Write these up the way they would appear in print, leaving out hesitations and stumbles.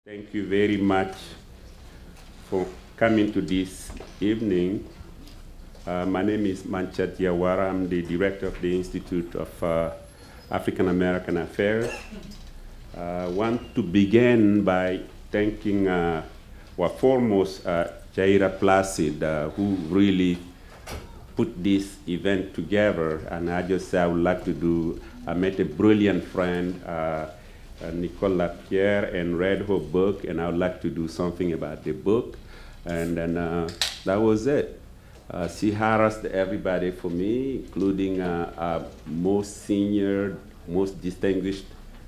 Thank you very much for coming to this evening. My name is Manchat Yawara. I'm the director of the Institute of African American Affairs. I want to begin by thanking, foremost, Jaira Placid, who really put this event together. And I would like to do, I met a brilliant friend, Nicole Lapierre, and read her book, and I would like to do something about the book. And then that was it. She harassed everybody for me, including our most senior, most distinguished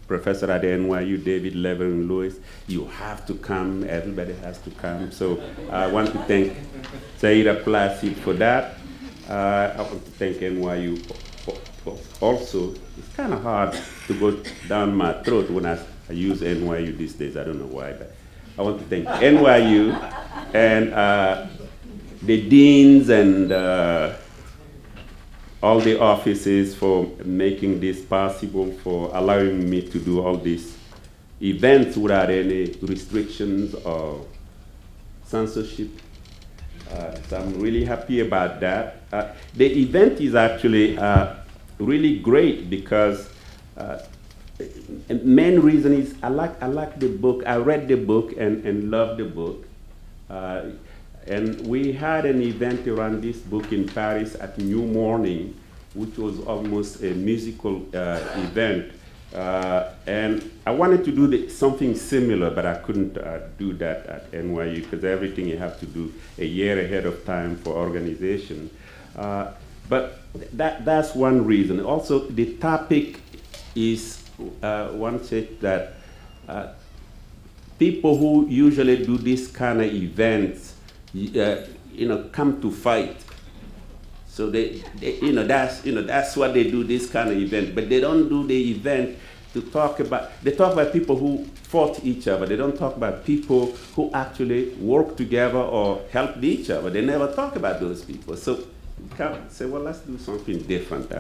professor at the NYU, David Levering Lewis. You have to come, everybody has to come. So I want to thank Zaira Placid for that. I want to thank NYU also. It's kind of hard to go down my throat when I use NYU these days. I don't know why, but I want to thank NYU and the deans and all the offices for making this possible, for allowing me to do all these events without any restrictions or censorship. So I'm really happy about that. The event is actually really great because main reason is I like the book. I read the book and loved the book. And we had an event around this book in Paris at New Morning, which was almost a musical event. And I wanted to do something similar, but I couldn't do that at NYU because everything you have to do a year ahead of time for organization. But that's one reason. Also, the topic is one said that people who usually do this kind of events, come to fight. So that's what they do, this kind of event. But they don't do the event to talk about. They talk about people who fought each other. They don't talk about people who actually work together or helped each other. They never talk about those people. So you can't say, well, let's do something different.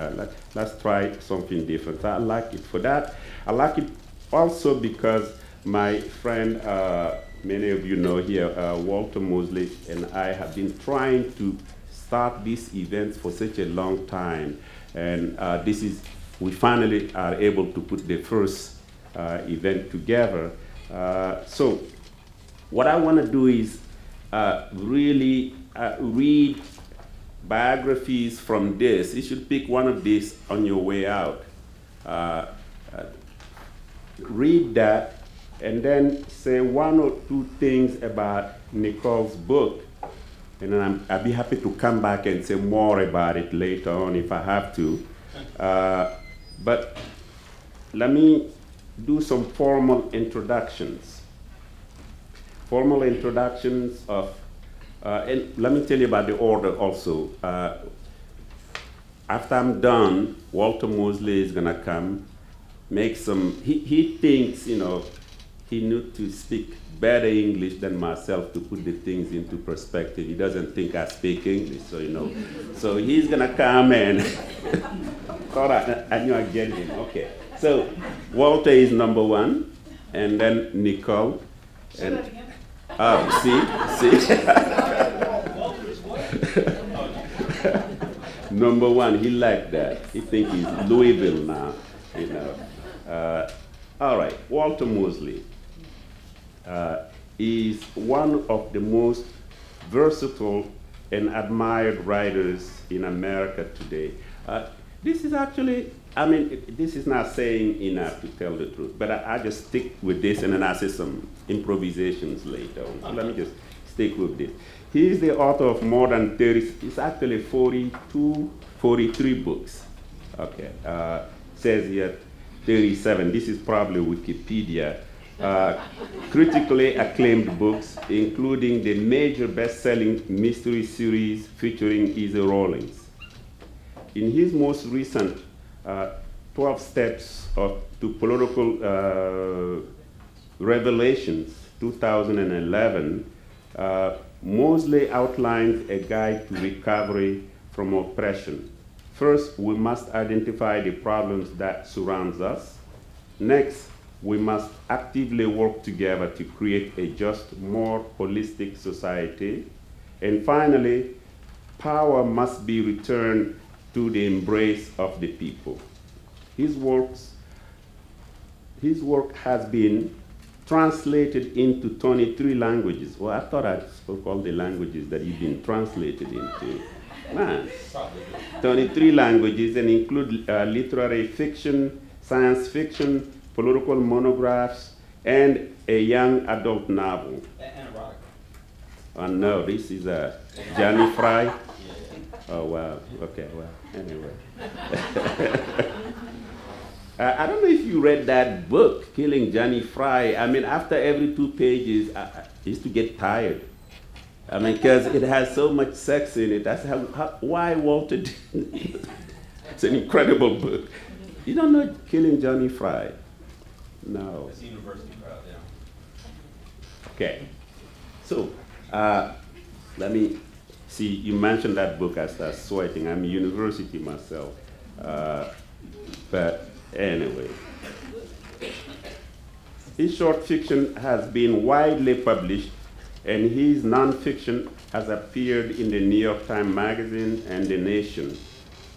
Let's try something different. I like it for that. I like it also because my friend, many of you know here, Walter Mosley, and I have been trying to start these events for such a long time. And we finally are able to put the first event together. So what I want to do is really read biographies from this. You should pick one of these on your way out. Read that, and then say one or two things about Nicole's book. And then I'd be happy to come back and say more about it later on if I have to. But let me do some formal introductions. Formal introductions of, and let me tell you about the order also. After I'm done, Walter Mosley is gonna come, make some, he thinks, he needs to speak better English than myself to put the things into perspective. He doesn't think I speak English, so So he's gonna come and, thought I knew I'd get him, okay. So Walter is number one, and then Nicole. Say that again. Oh, see? Number one, he liked that. He thinks he's Louisville now, All right, Walter Mosley is one of the most versatile and admired writers in America today. This is actually, this is not saying enough to tell the truth, but I just stick with this and then I say some improvisations later on. So let me just stick with this. He is the author of more than 30, it's actually 43 books. Okay, says here 37, this is probably Wikipedia. Critically acclaimed books, including the major best-selling mystery series featuring Easy Rawlings. In his most recent 12 Steps to Political Revelations, 2011, Mosley outlines a guide to recovery from oppression. First, we must identify the problems that surround us. Next, we must actively work together to create a just, more holistic society. And finally, power must be returned to the embrace of the people. His work has been translated into 23 languages. Well, I thought I spoke all the languages that he's been translated into. Man, 23 languages, and include literary fiction, science fiction, political monographs, and a young adult novel. And erotic. Oh no, this is Johnny Fry. Oh wow, okay, well, anyway. I don't know if you read that book, Killing Johnny Fry. I mean, after every 2 pages, I used to get tired. I mean, because it has so much sex in it. That's why Walter did it. It's an incredible book. You don't know Killing Johnny Fry? No. It's a university crowd, yeah. Okay. So, let me see, you mentioned that book, I start sweating. I'm a university myself. But anyway. His short fiction has been widely published, and his nonfiction has appeared in the New York Times Magazine and The Nation.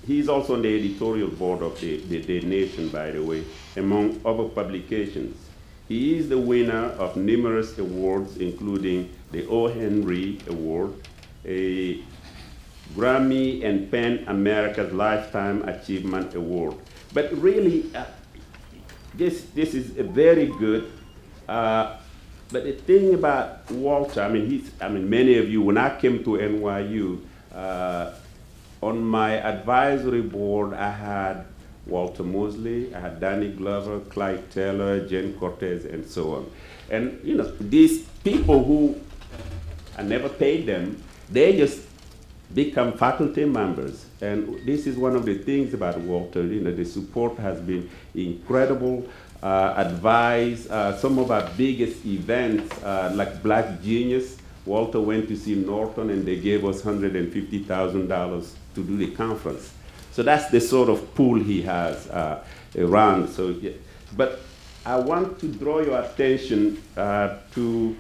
He's also on the editorial board of the Nation, by the way, among other publications. He is the winner of numerous awards, including the O. Henry Award, a Grammy and PEN America's Lifetime Achievement Award. But really, this is a very good. But the thing about Walter, I mean, many of you, when I came to NYU, on my advisory board, I had Walter Mosley, I had Danny Glover, Clyde Taylor, Jane Cortez, and so on. And you know, these people who I never paid them, they just become faculty members. And this is one of the things about Walter, you know, the support has been incredible. Advice, some of our biggest events, like Black Genius, Walter went to see Norton and they gave us $150,000 to do the conference. So that's the sort of pool he has around. So, yeah. But I want to draw your attention to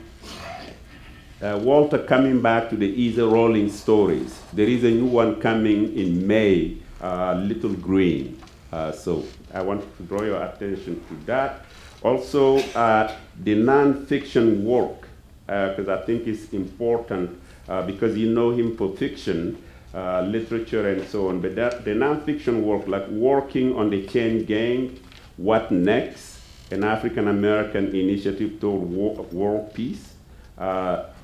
Walter coming back to the Easy Rolling Stories. There is a new one coming in May, Little Green. So I want to draw your attention to that. Also, the nonfiction work, because I think it's important, because you know him for fiction, literature, and so on. But the nonfiction work, like Working on the Chain Gang, What Next, an African-American initiative toward world peace,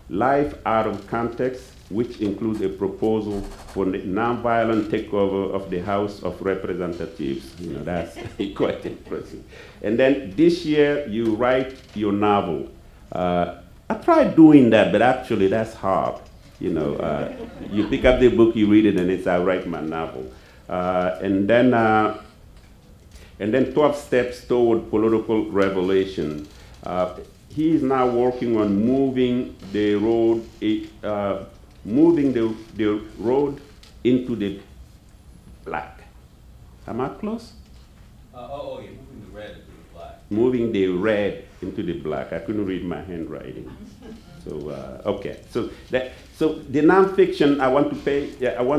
Life Out of Context, which includes a proposal for the nonviolent takeover of the House of Representatives. You know, that's quite impressive. And then this year, you write your novel. I tried doing that, but actually that's hard. You know, you pick up the book, you read it, and it's I write my novel. And then 12 Steps Toward Political Revelation. He is now working on moving the road, the road into the black. Am I close? Oh, yeah, moving the red into the black. Moving the red into the black. I couldn't read my handwriting. So okay. So the nonfiction, I want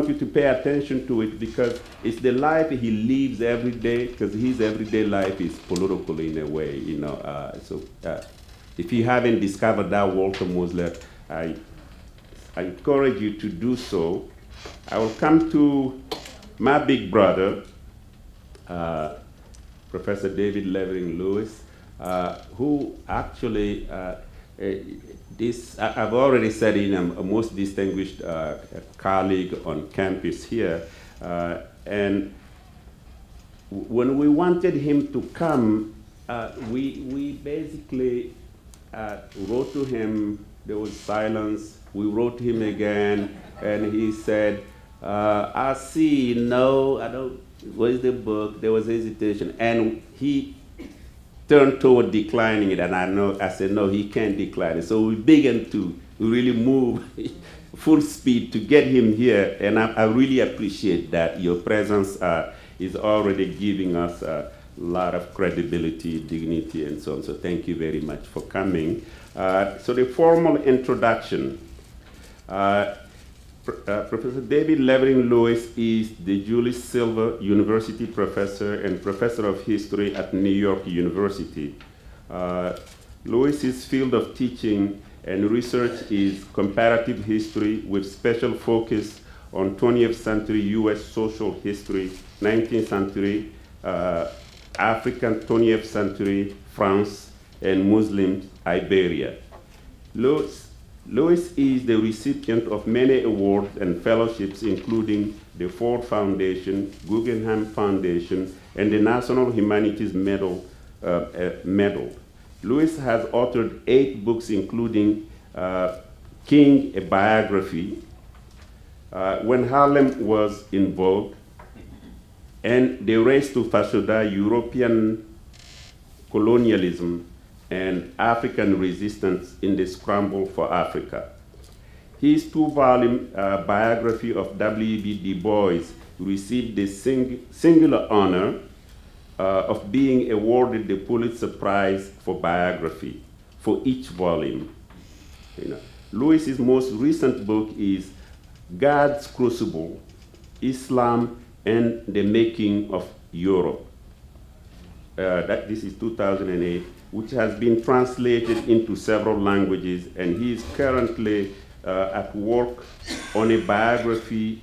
you to pay attention to it because it's the life he lives every day. Because his everyday life is political in a way, you know. If you haven't discovered that Walter Mosley, I encourage you to do so. I will come to my big brother, Professor David Levering Lewis, who actually, I've already said he's a most distinguished colleague on campus here. And when we wanted him to come, we basically wrote to him. There was silence. We wrote him again, and he said, I see, no, I don't, where's the book? There was hesitation. And he turned toward declining it, and I said, no, he can't decline it. So we began to really move full speed to get him here, and I really appreciate that. Your presence is already giving us lot of credibility, dignity, and so on. So thank you very much for coming. So the formal introduction. Professor David Levering Lewis is the Julius Silver University Professor and Professor of History at New York University. Lewis's field of teaching and research is comparative history with special focus on 20th century US social history, 19th century African, 20th century France, and Muslim Iberia. Lewis is the recipient of many awards and fellowships, including the Ford Foundation, Guggenheim Foundation, and the National Humanities Medal. Lewis has authored 8 books, including King, a Biography, When Harlem Was in Vogue, and The Race to Fashoda, European Colonialism and African Resistance in the Scramble for Africa. His 2-volume biography of W.B. Du Bois received the singular honor of being awarded the Pulitzer Prize for biography for each volume. Lewis's most recent book is God's Crucible, Islam and the Making of Europe. This is 2008, which has been translated into several languages, and he is currently at work on a biography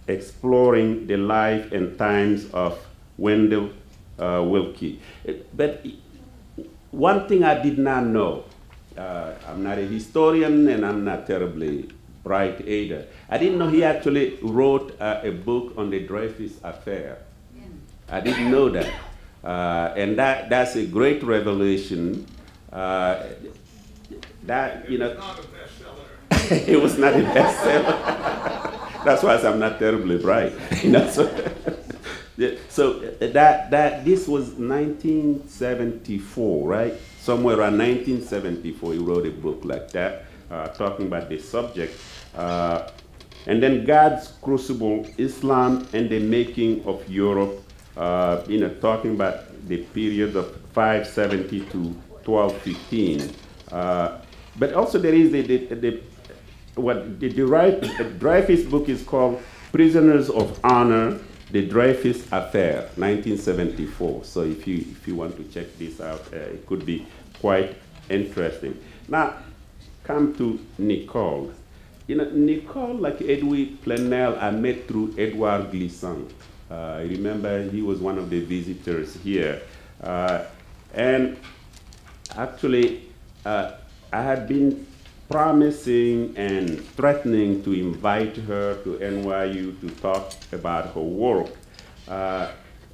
exploring the life and times of Wendell Willkie. But one thing I did not know, I'm not a historian and I'm not terribly bright either. I didn't know he actually wrote a book on the Dreyfus affair. Yeah. I didn't know that. And that's a great revelation. That, you know, not a bestseller. It was not a bestseller. That's why I'm not terribly bright. You know, so this was 1974, right? Somewhere around 1974, he wrote a book like that, talking about this subject. And then God's Crucible, Islam and the Making of Europe, talking about the period of 570 to 1215. But also there is the Dreyfus book is called Prisoners of Honor, the Dreyfus Affair, 1974. So if you want to check this out, it could be quite interesting. Now, come to Nicole. Nicole, like Edwy Plenel, I met through Edouard Glissant. I remember he was one of the visitors here. And actually, I had been promising and threatening to invite her to NYU to talk about her work,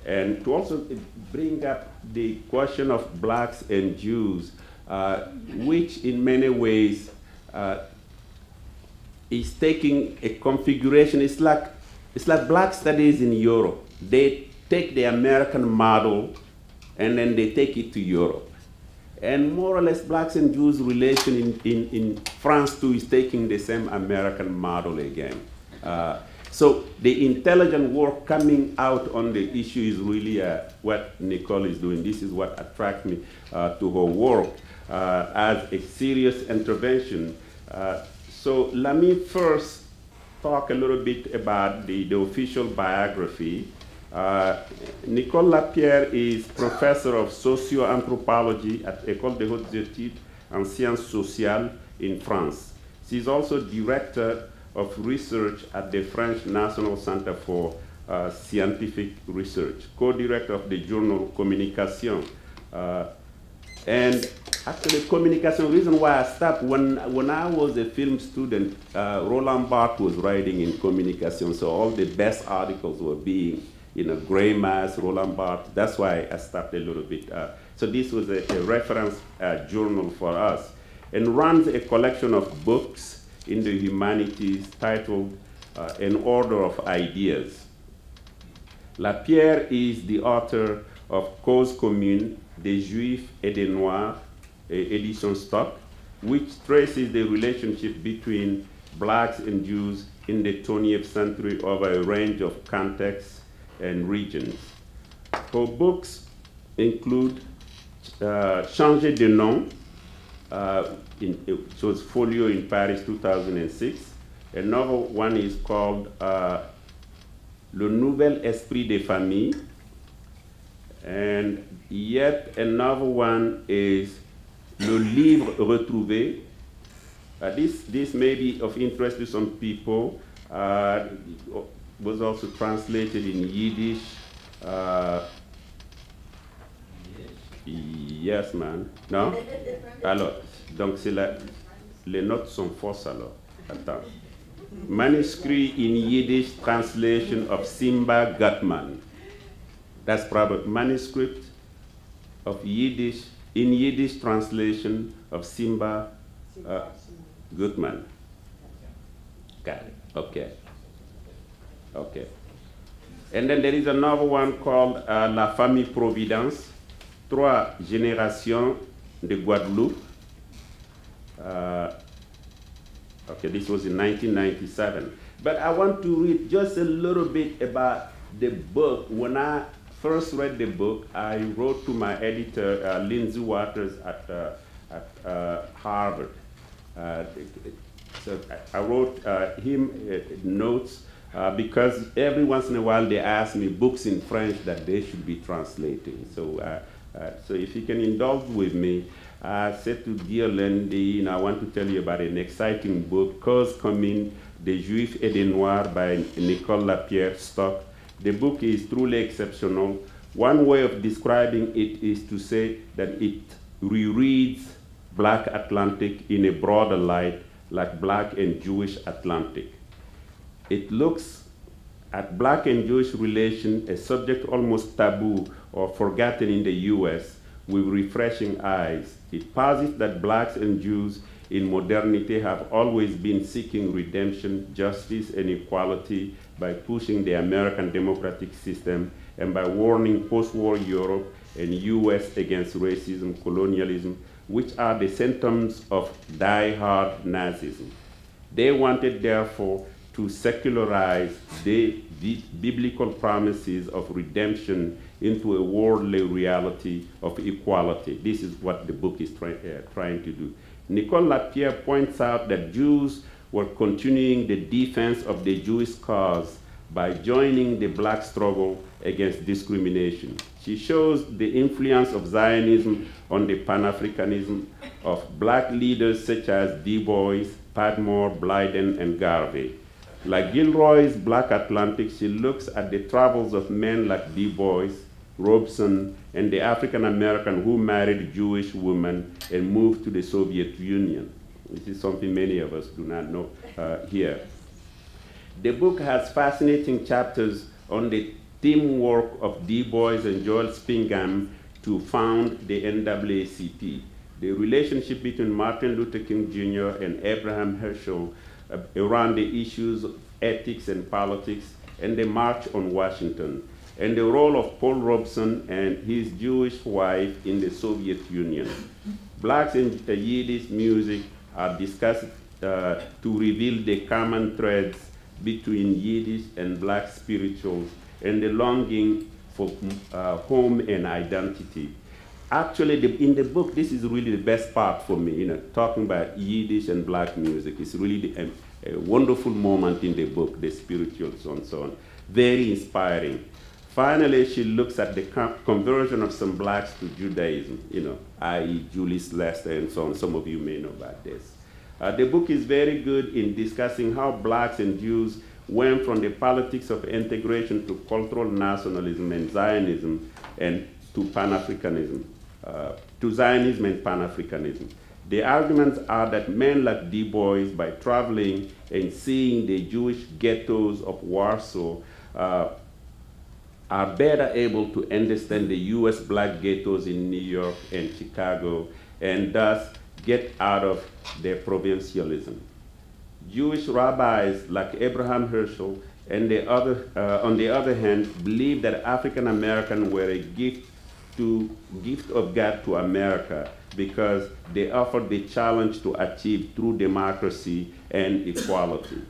and to also bring up the question of blacks and Jews, which in many ways is taking a configuration. It's like black studies in Europe. They take the American model and then they take it to Europe. And more or less, blacks and Jews' relation in France too is taking the same American model again. So the intelligent work coming out on the issue is really what Nicole is doing. This is what attracted me to her work as a serious intervention. So let me first talk a little bit about the official biography. Nicole Lapierre is professor of socio-anthropology at École des Hautes Études en Sciences Sociales in France. She's also director of research at the French National Center for Scientific Research, co-director of the journal Communication. And actually, Communication, the reason why I stopped, when I was a film student, Roland Barthes was writing in Communication, so all the best articles were being, Gray Mass, Roland Barthes. That's why I stopped a little bit. So this was a reference journal for us, and runs a collection of books in the humanities titled An Order of Ideas. Lapierre is the author of Cause Commune, des Juifs et des Noirs, edition stock, which traces the relationship between blacks and Jews in the 20th century over a range of contexts and regions. Her books include Changer de nom, it was Folio in Paris 2006. Another one is called Le Nouvel Esprit des Familles. And yet another one is Le Livre Retrouvé. This may be of interest to some people. Was also translated in Yiddish. Yes, man. Non? Alors, donc les notes sont fausses alors. Attends. Manuscript in Yiddish translation of Simba Gutman. That's probably manuscript of Yiddish, in Yiddish translation of Simba Gutman. Got it. Okay. Okay. And then there is another one called La Famille Providence, Trois Générations de Guadeloupe. Okay, this was in 1997. But I want to read just a little bit about the book. When I first read the book, I wrote to my editor, Lindsay Waters at Harvard. So I wrote him notes because every once in a while they ask me books in French that they should be translating. So, so if you can indulge with me, I said to dear Lindy, I want to tell you about an exciting book, Cause Commune, des Juifs et des Noirs by Nicole Lapierre Stock. The book is truly exceptional. One way of describing it is to say that it rereads Black Atlantic in a broader light, like Black and Jewish Atlantic. It looks at Black and Jewish relations, a subject almost taboo or forgotten in the US, with refreshing eyes. It posits that Blacks and Jews in modernity have always been seeking redemption, justice, and equality by pushing the American democratic system and by warning post-war Europe and US against racism, colonialism, which are the symptoms of die-hard Nazism. They wanted, therefore, to secularize the biblical promises of redemption into a worldly reality of equality. This is what the book is trying to do. Nicole Lapierre points out that Jews were continuing the defense of the Jewish cause by joining the Black struggle against discrimination. She shows the influence of Zionism on the Pan-Africanism of Black leaders such as Du Bois, Padmore, Blyden, and Garvey. Like Gilroy's Black Atlantic, she looks at the travels of men like Du Bois, Robeson, and the African American who married Jewish women and moved to the Soviet Union. This is something many of us do not know here. The book has fascinating chapters on the teamwork of Du Bois and Joel Spingham to found the NAACP, the relationship between Martin Luther King Jr. and Abraham Herschel around the issues of ethics and politics, and the March on Washington, and the role of Paul Robeson and his Jewish wife in the Soviet Union. Blacks and Yiddish music are discussed to reveal the common threads between Yiddish and Black spirituals and the longing for home and identity. Actually, in the book, this is really the best part for me, talking about Yiddish and Black music. It's really a wonderful moment in the book, the spirituals and so on. Very inspiring. Finally, she looks at the conversion of some Blacks to Judaism, i.e. Julius Lester and so on. Some of you may know about this. The book is very good in discussing how Blacks and Jews went from the politics of integration to cultural nationalism and Zionism and to Pan-Africanism, to Zionism and Pan-Africanism. The arguments are that men like Du Bois, by traveling and seeing the Jewish ghettos of Warsaw, are better able to understand the US Black ghettos in New York and Chicago, and thus get out of their provincialism. Jewish rabbis like Abraham Herschel and on the other hand, believed that African Americans were a gift of God to America because they offered the challenge to achieve true democracy and equality.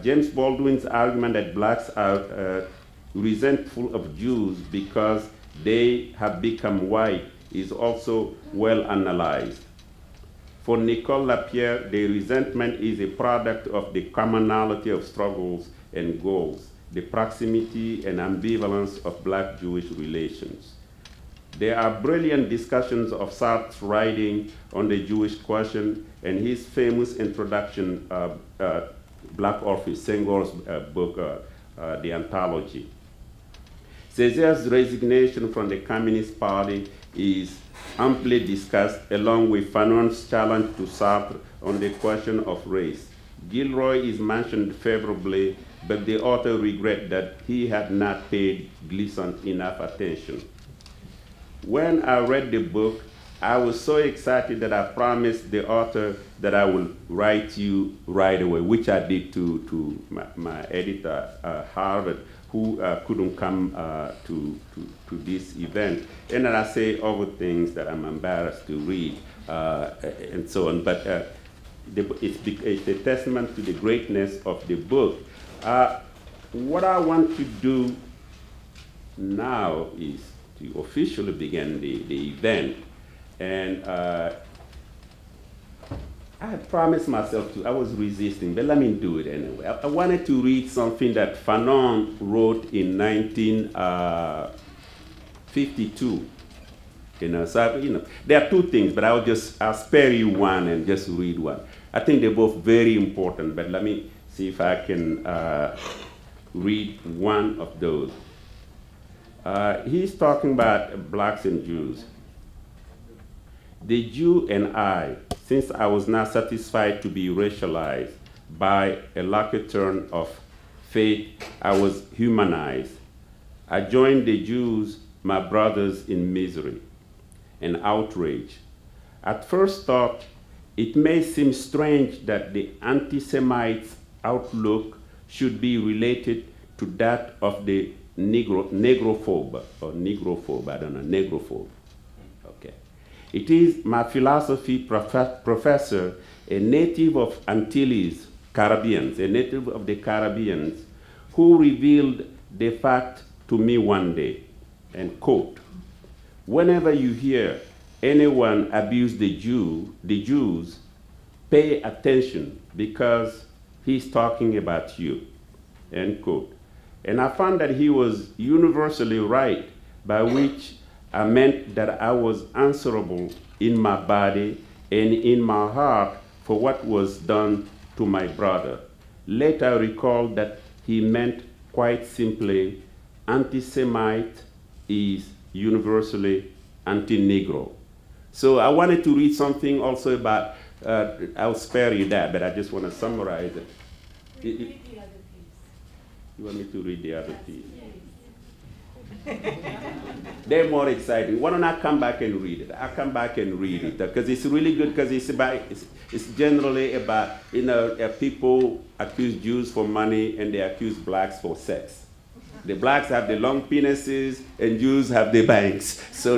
James Baldwin's argument that Blacks are resentful of Jews because they have become white is also well analyzed. For Nicole Lapierre, the resentment is a product of the commonality of struggles and goals, the proximity and ambivalence of Black-Jewish relations. There are brilliant discussions of Sartre's writing on the Jewish question and his famous introduction, Black Orpheus, Senghor's book, The Anthology. Césaire's resignation from the Communist Party is amply discussed, along with Fanon's challenge to Sartre on the question of race. Gilroy is mentioned favorably, but the author regrets that he had not paid Gleason enough attention. When I read the book, I was so excited that I promised the author that I would write you right away, which I did to my editor, Harvard, who couldn't come to this event. And then I say other things that I'm embarrassed to read, and so on. But it's a testament to the greatness of the book. What I want to do now is to officially begin the event. And I had promised myself to, I was resisting, but let me do it anyway. I wanted to read something that Fanon wrote in 1952. So, there are two things, but I'll spare you one and just read one. I think they're both very important, but let me see if I can read one of those. He's talking about blacks and Jews. The Jew and I, since I was not satisfied to be racialized by a lucky turn of fate, I was humanized. I joined the Jews, my brothers, in misery and outrage. At first thought, it may seem strange that the anti-Semite's outlook should be related to that of the negrophobe, I don't know, negrophobe. Okay. It is my philosophy professor, a native of Antilles, Caribbeans, a native of the Caribbeans, who revealed the fact to me one day, and quote, "Whenever you hear anyone abuse the Jews, pay attention because he's talking about you," end quote. And I found that he was universally right, by which I meant that I was answerable in my body and in my heart for what was done to my brother. Later I recalled that he meant quite simply, anti-Semite is universally anti-Negro. So I wanted to read something also about, I'll spare you that, but I just want to summarize it. Read the other piece. You want me to read the other piece? They're more exciting. Why don't I come back and read it? I'll come back and read it because it's really good, because it's generally about, people accuse Jews for money and they accuse blacks for sex. The blacks have the long penises and Jews have the banks. So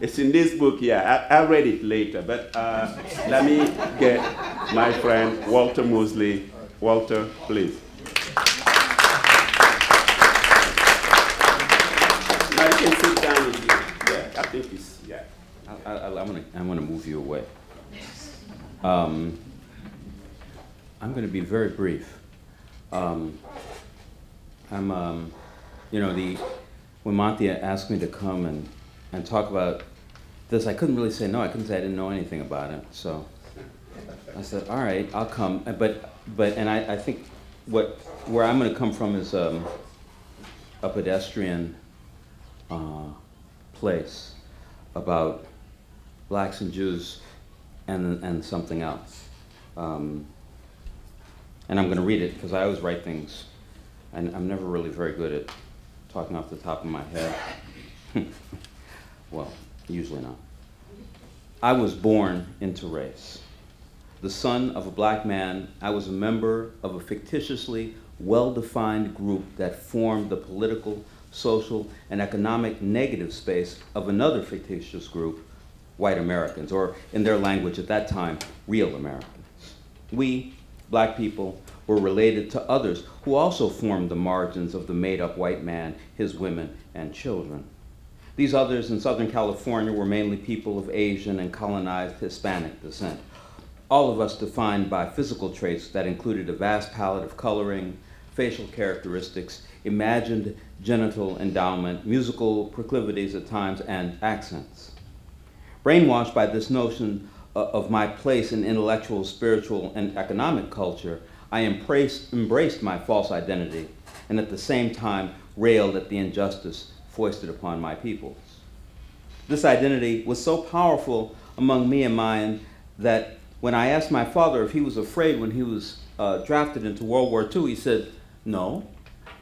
it's in this book, yeah. I read it later, but let me get my friend Walter Mosley. Walter, please. Now you can sit down with you. Yeah, I think it's, yeah. I'm gonna move you away. I'm gonna be very brief. When Monty asked me to come and talk about this, I couldn't really say no. I couldn't say I didn't know anything about it. So I said, all right, I'll come. And I think where I'm going to come from is a pedestrian place about blacks and Jews and something else. And I'm going to read it because I always write things. And I'm never really very good at talking off the top of my head. Well, usually not. I was born into race. The son of a black man, I was a member of a fictitiously well-defined group that formed the political, social, and economic negative space of another fictitious group, white Americans, or in their language at that time, real Americans. We, black people, were related to others who also formed the margins of the made-up white man, his women, and children. These others in Southern California were mainly people of Asian and colonized Hispanic descent, all of us defined by physical traits that included a vast palette of coloring, facial characteristics, imagined genital endowment, musical proclivities at times, and accents. Brainwashed by this notion of my place in intellectual, spiritual, and economic culture, I embraced my false identity and at the same time railed at the injustice foisted upon my peoples. This identity was so powerful among me and mine that when I asked my father if he was afraid when he was drafted into World War II, he said, no.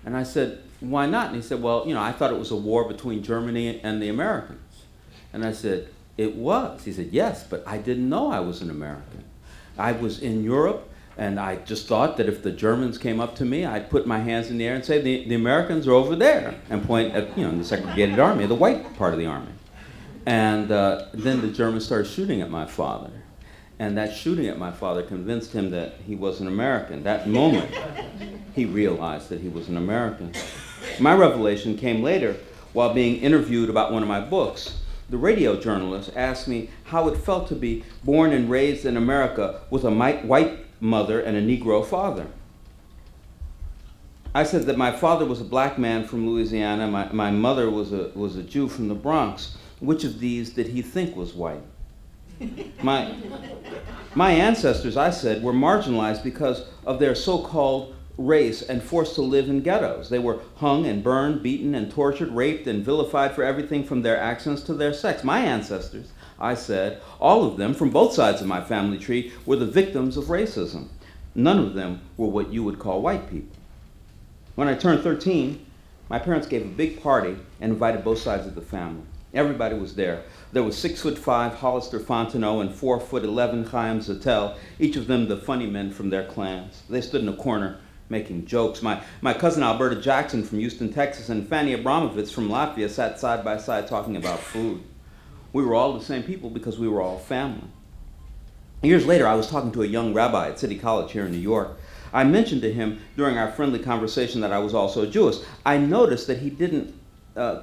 And I said, why not? And he said, well, you know, I thought it was a war between Germany and the Americans. And I said, it was. He said, yes, but I didn't know I was an American. I was in Europe, and I just thought that if the Germans came up to me, I'd put my hands in the air and say, the Americans are over there, and point at, you know, the segregated army, the white part of the army. And then the Germans started shooting at my father. And that shooting at my father convinced him that he was an American. That moment, he realized that he was an American. My revelation came later while being interviewed about one of my books. The radio journalist asked me how it felt to be born and raised in America with a white mother and a Negro father. I said that my father was a black man from Louisiana, my mother was a Jew from the Bronx. Which of these did he think was white? My ancestors, I said, were marginalized because of their so-called race and forced to live in ghettos. They were hung and burned, beaten and tortured, raped and vilified for everything from their accents to their sex. My ancestors, I said, all of them, from both sides of my family tree, were the victims of racism. None of them were what you would call white people. When I turned 13, my parents gave a big party and invited both sides of the family. Everybody was there. There was 6'5" Hollister Fontenot and 4'11" Chaim Zattel, each of them the funny men from their clans. They stood in a corner making jokes. My cousin Alberta Jackson from Houston, Texas, and Fanny Abramovitz from Latvia sat side by side talking about food. We were all the same people because we were all family. Years later, I was talking to a young rabbi at City College here in New York. I mentioned to him during our friendly conversation that I was also Jewish. I noticed that he didn't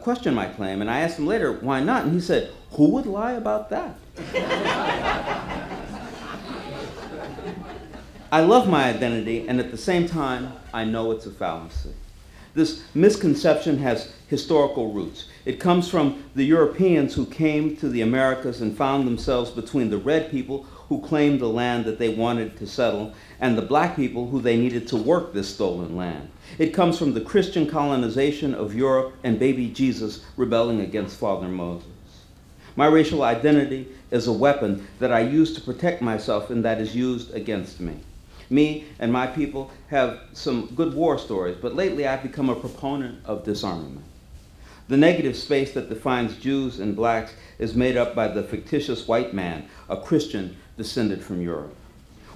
question my claim, and I asked him later, why not? And he said, who would lie about that? I love my identity, and at the same time, I know it's a fallacy. This misconception has historical roots. It comes from the Europeans who came to the Americas and found themselves between the red people who claimed the land that they wanted to settle and the black people who they needed to work this stolen land. It comes from the Christian colonization of Europe and baby Jesus rebelling against Father Moses. My racial identity is a weapon that I use to protect myself and that is used against me. Me and my people have some good war stories, but lately I've become a proponent of disarmament. The negative space that defines Jews and blacks is made up by the fictitious white man, a Christian descended from Europe.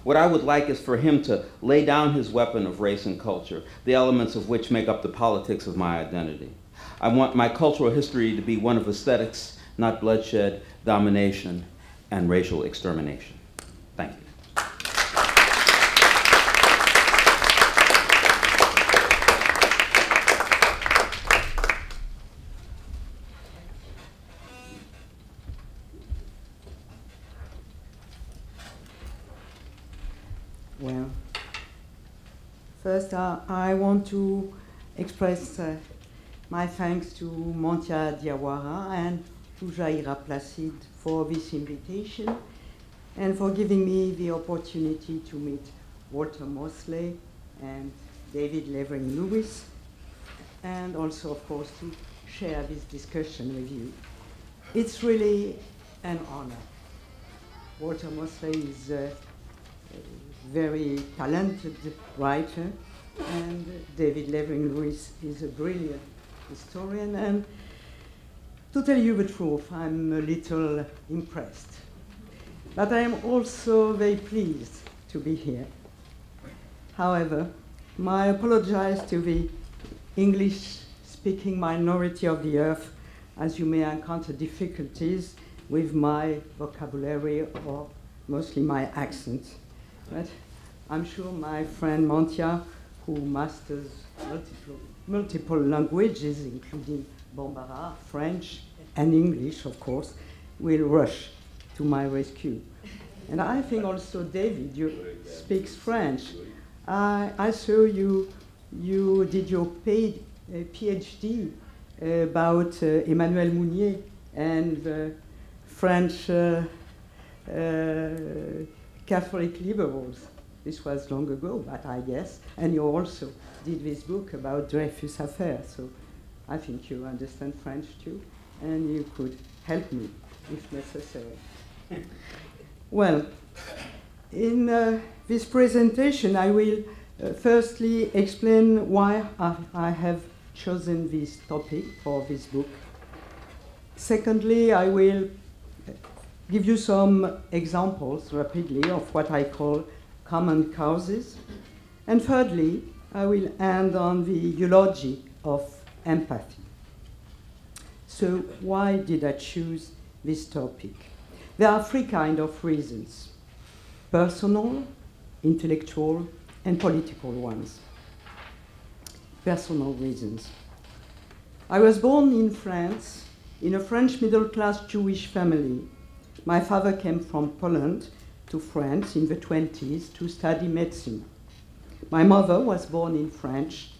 What I would like is for him to lay down his weapon of race and culture, the elements of which make up the politics of my identity. I want my cultural history to be one of aesthetics, not bloodshed, domination, and racial extermination. Thank you. Well, first I want to express my thanks to Mantia Diawara and to Jaira Placide for this invitation and for giving me the opportunity to meet Walter Mosley and David Levering Lewis, and also, of course, to share this discussion with you. It's really an honor. Walter Mosley is a very talented writer, and David Levering Lewis is a brilliant historian, and to tell you the truth, I'm a little impressed. But I am also very pleased to be here. However, I apologize to the English-speaking minority of the earth, as you may encounter difficulties with my vocabulary or mostly my accent. But I'm sure my friend Mantia, who masters multiple languages, including Bambara, French and English, of course, will rush to my rescue. And I think also, David, you speaks French. I saw you did your PhD about Emmanuel Mounier and the French Catholic liberals. This was long ago, but I guess. And you also did this book about Dreyfus Affair, so I think you understand French too, and you could help me if necessary. Well, in this presentation, I will firstly explain why I have chosen this topic for this book. Secondly, I will give you some examples rapidly of what I call common causes. And thirdly, I will end on the eulogy of empathy. So why did I choose this topic? There are three kinds of reasons: personal, intellectual, and political ones. Personal reasons. I was born in France, in a French middle-class Jewish family. My father came from Poland to France in the 20s to study medicine. My mother was born in France,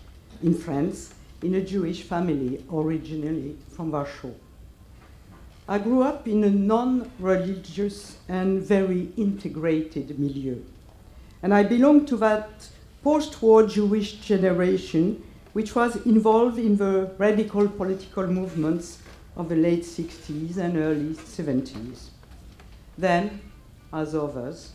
in a Jewish family originally from Warsaw. I grew up in a non-religious and very integrated milieu. And I belong to that post-war Jewish generation which was involved in the radical political movements of the late 60s and early 70s. Then, as others,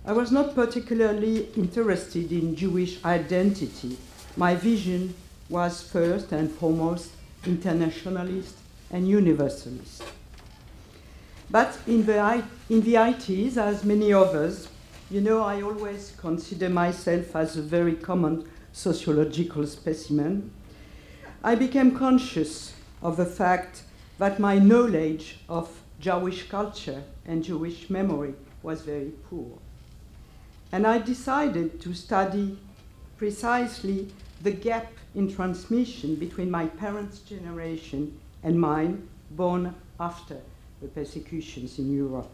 I was not particularly interested in Jewish identity. My vision was first and foremost internationalist and universalist. But in the 80s, as many others, you know, I always consider myself as a very common sociological specimen. I became conscious of the fact that my knowledge of Jewish culture and Jewish memory was very poor. And I decided to study precisely the gap in transmission between my parents' generation and mine, born after the persecutions in Europe.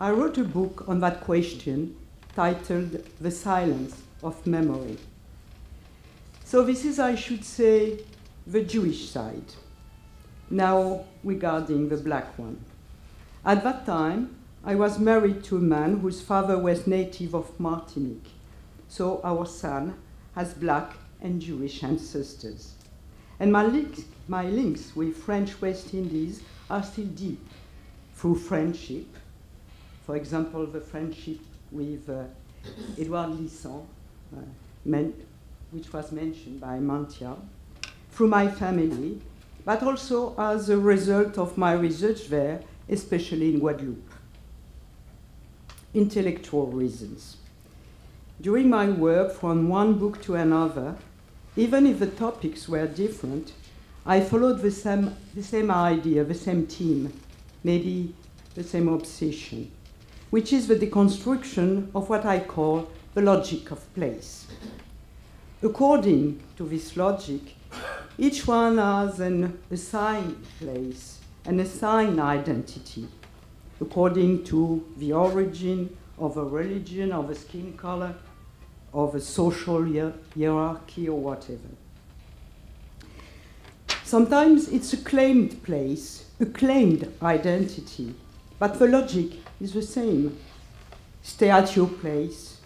I wrote a book on that question titled The Silence of Memory. So this is, I should say, the Jewish side. Now regarding the black one. At that time, I was married to a man whose father was native of Martinique. So our son has black and Jewish ancestors. And my links with French West Indies are still deep through friendship. For example, the friendship with Edouard Lisson, which was mentioned by Mantia, through my family, but also as a result of my research there, especially in Guadeloupe. Intellectual reasons. During my work from one book to another, even if the topics were different, I followed the same idea, the same theme, maybe the same obsession, which is the deconstruction of what I call the logic of place. According to this logic, each one has an assigned place, an assigned identity, according to the origin of a religion, of a skin color, of a social hierarchy or whatever. Sometimes it's a claimed place, a claimed identity, but the logic is the same. Stay at your place,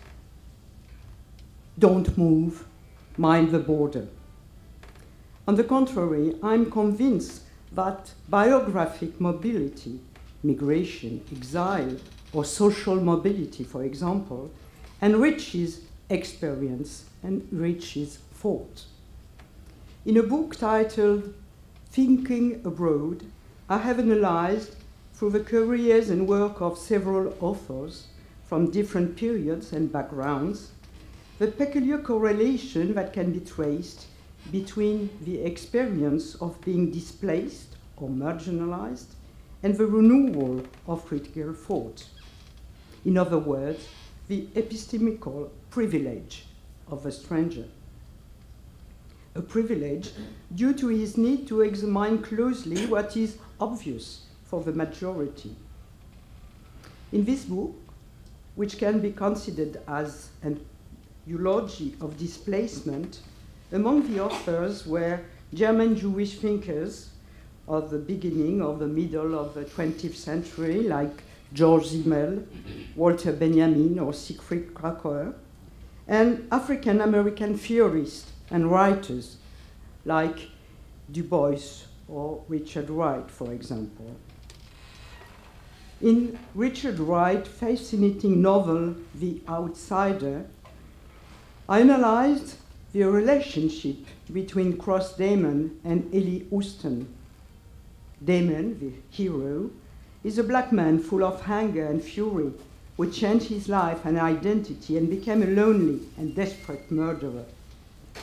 don't move, mind the border. On the contrary, I'm convinced that biographic mobility, migration, exile, or social mobility, for example, enriches experience and enriches thought. In a book titled Thinking Abroad, I have analyzed, through the careers and work of several authors from different periods and backgrounds, the peculiar correlation that can be traced between the experience of being displaced or marginalized and the renewal of critical thought. In other words, the epistemical privilege of the stranger. a privilege due to his need to examine closely what is obvious for the majority. In this book, which can be considered as an eulogy of displacement, among the authors were German Jewish thinkers of the beginning or the middle of the 20th century, like George Simmel, Walter Benjamin, or Siegfried Kracauer, and African American theorists and writers like Du Bois or Richard Wright, for example. In Richard Wright's fascinating novel, The Outsider, I analyzed the relationship between Cross Damon and Ellie Houston. Damon, the hero, is a black man full of anger and fury who changed his life and identity and became a lonely and desperate murderer.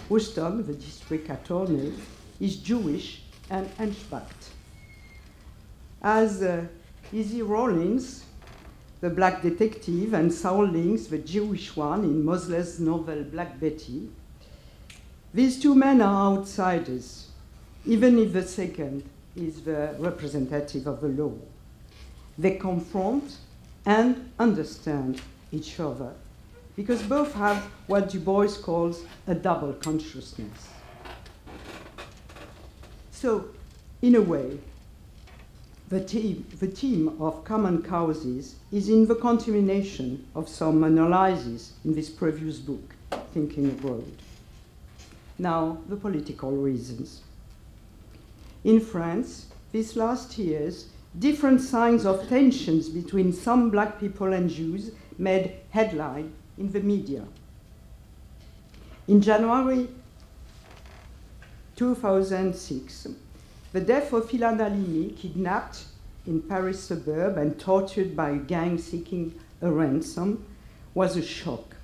Houston, the district attorney, is Jewish and hunchbacked. As Izzy Rawlins, the black detective, and Saul Links, the Jewish one, in Mosley's novel Black Betty, these two men are outsiders, even if the second is the representative of the law. They confront and understand each other, because both have what Du Bois calls a double consciousness. So, in a way, the theme of common causes is in the continuation of some analyses in this previous book, Thinking Abroad. Now, the political reasons. In France, these last years, different signs of tensions between some black people and Jews made headline in the media. In January 2006, the death of Ilan Halimi, kidnapped in Paris suburb and tortured by a gang seeking a ransom, was a shock.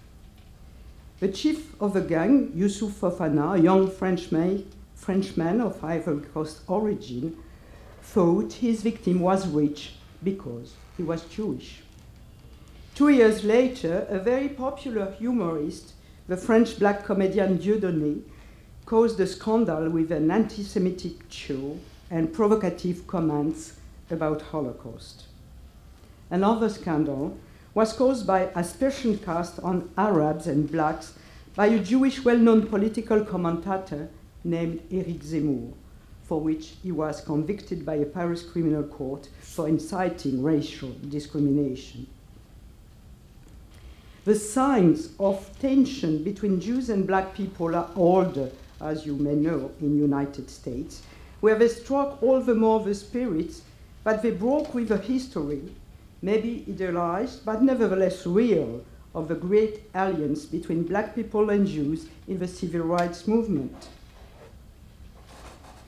The chief of the gang, Youssouf Fofana, a young Frenchman of Ivory Coast origin, thought his victim was rich because he was Jewish. 2 years later, a very popular humorist, the French black comedian Dieudonné, caused a scandal with an anti-Semitic show and provocative comments about Holocaust. Another scandal was caused by aspersion cast on Arabs and blacks by a Jewish well-known political commentator named Éric Zemmour, for which he was convicted by a Paris criminal court for inciting racial discrimination. The signs of tension between Jews and black people are older, as you may know, in the United States, where they struck all the more the spirits, but they broke with a history, maybe idealized, but nevertheless real, of the great alliance between black people and Jews in the civil rights movement.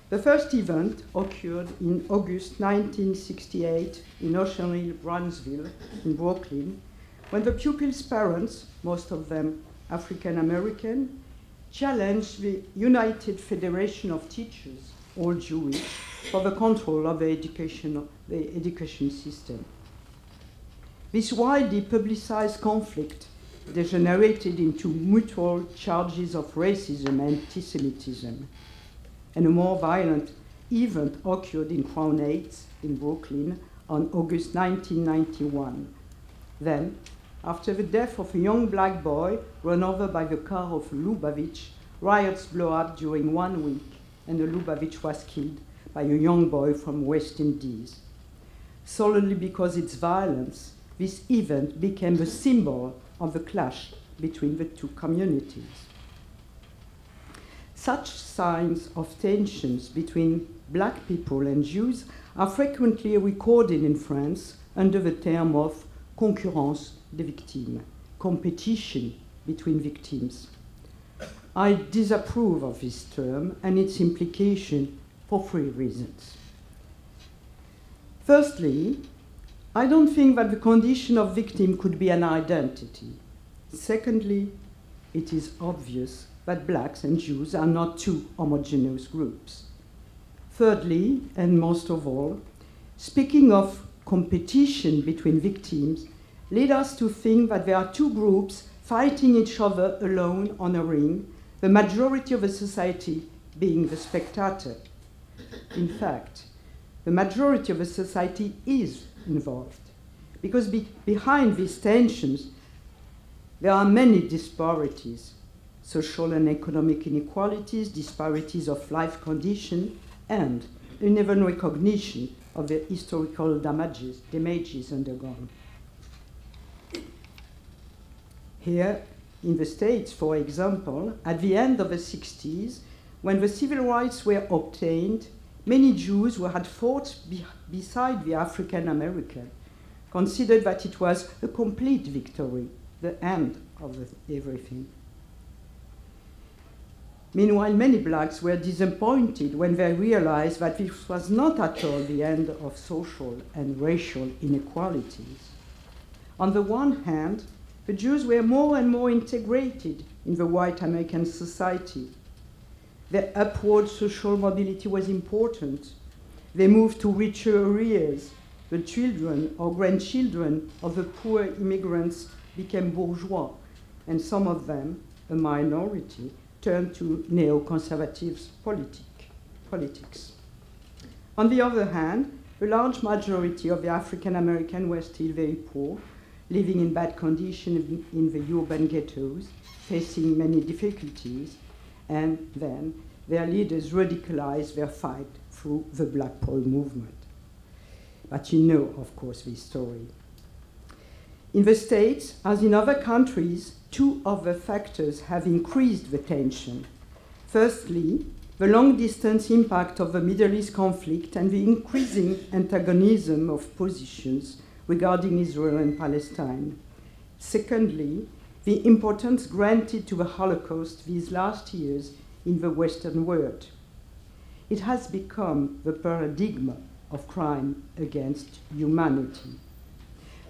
The first event occurred in August 1968 in Ocean Hill, Brownsville, in Brooklyn, when the pupils' parents, most of them African American, challenged the United Federation of Teachers, all Jewish, for the control of the education system. This widely publicized conflict degenerated into mutual charges of racism and anti-Semitism, and a more violent event occurred in Crown Heights in Brooklyn on August 1991. Then, after the death of a young black boy run over by the car of Lubavitch, riots blew up during 1 week, and Lubavitch was killed by a young boy from West Indies. Solely because its violence, this event became the symbol of the clash between the two communities. Such signs of tensions between black people and Jews are frequently recorded in France under the term of concurrence des victimes, competition between victims. I disapprove of this term and its implication for 3 reasons. Firstly, I don't think that the condition of victim could be an identity. Secondly, it is obvious that blacks and Jews are not two homogeneous groups. Thirdly, and most of all, speaking of competition between victims lead us to think that there are two groups fighting each other alone on a ring, the majority of the society being the spectator. In fact, the majority of the society is involved, because behind these tensions, there are many disparities, social and economic inequalities, disparities of life condition, and uneven recognition of the historical damages undergone. Here, in the States, for example, at the end of the 60s, when the civil rights were obtained, many Jews who had fought beside the African American considered that it was a complete victory, the end of everything. Meanwhile, many blacks were disappointed when they realized that this was not at all the end of social and racial inequalities. On the one hand, the Jews were more and more integrated in the white American society. Their upward social mobility was important. They moved to richer areas. The children or grandchildren of the poor immigrants became bourgeois, and some of them, a minority, turned to neoconservative politics. On the other hand, a large majority of the African Americans were still very poor, living in bad conditions in the urban ghettos, facing many difficulties, and then their leaders radicalized their fight through the Black Power movement. But you know, of course, this story. In the States, as in other countries, two other factors have increased the tension. Firstly, the long-distance impact of the Middle East conflict and the increasing antagonism of positions regarding Israel and Palestine. Secondly, the importance granted to the Holocaust these last years in the Western world. It has become the paradigm of crime against humanity.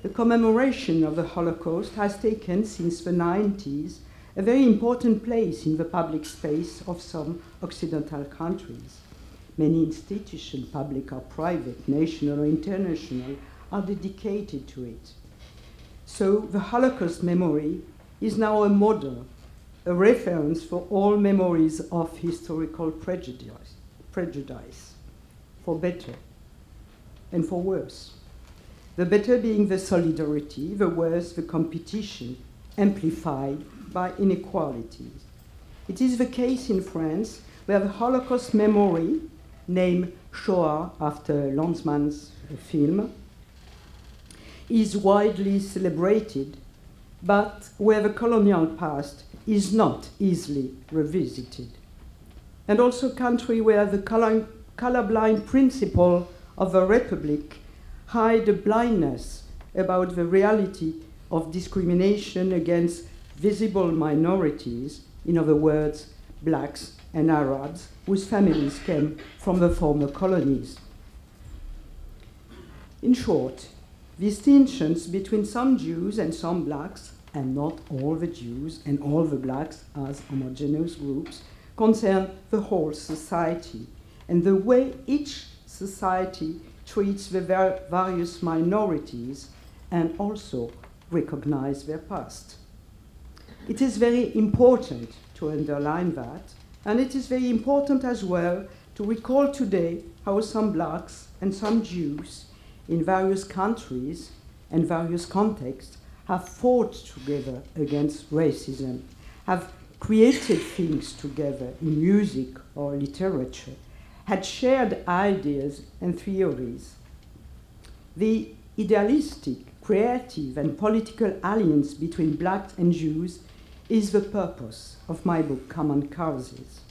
The commemoration of the Holocaust has taken, since the 90s, a very important place in the public space of some Occidental countries. Many institutions, public or private, national or international, are dedicated to it. So the Holocaust memory is now a model, a reference for all memories of historical prejudice, for better and for worse. The better being the solidarity, the worse the competition, amplified by inequalities. It is the case in France, where the Holocaust memory, named Shoah after Lanzmann's film, is widely celebrated, but where the colonial past is not easily revisited. And also a country where the colorblind principle of the Republic hide a blindness about the reality of discrimination against visible minorities, in other words, blacks and Arabs, whose families came from the former colonies. In short, distinctions between some Jews and some blacks, and not all the Jews and all the blacks as homogeneous groups, concern the whole society and the way each society treats the various minorities and also recognize their past. It is very important to underline that, and it is very important as well to recall today how some blacks and some Jews in various countries and various contexts have fought together against racism, have created things together in music or literature, had shared ideas and theories. The idealistic, creative, and political alliance between blacks and Jews is the purpose of my book, Common Causes.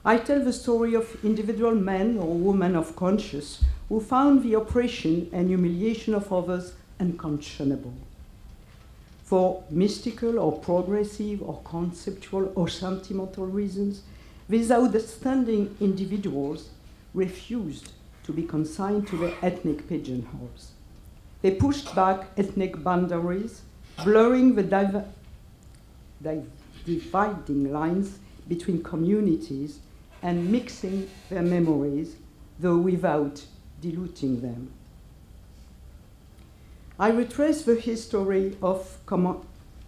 I tell the story of individual men or women of conscience who found the oppression and humiliation of others unconscionable. For mystical or progressive or conceptual or sentimental reasons, these outstanding individuals refused to be consigned to their ethnic pigeonholes. They pushed back ethnic boundaries, blurring the dividing lines between communities and mixing their memories, though without diluting them. I retrace the history of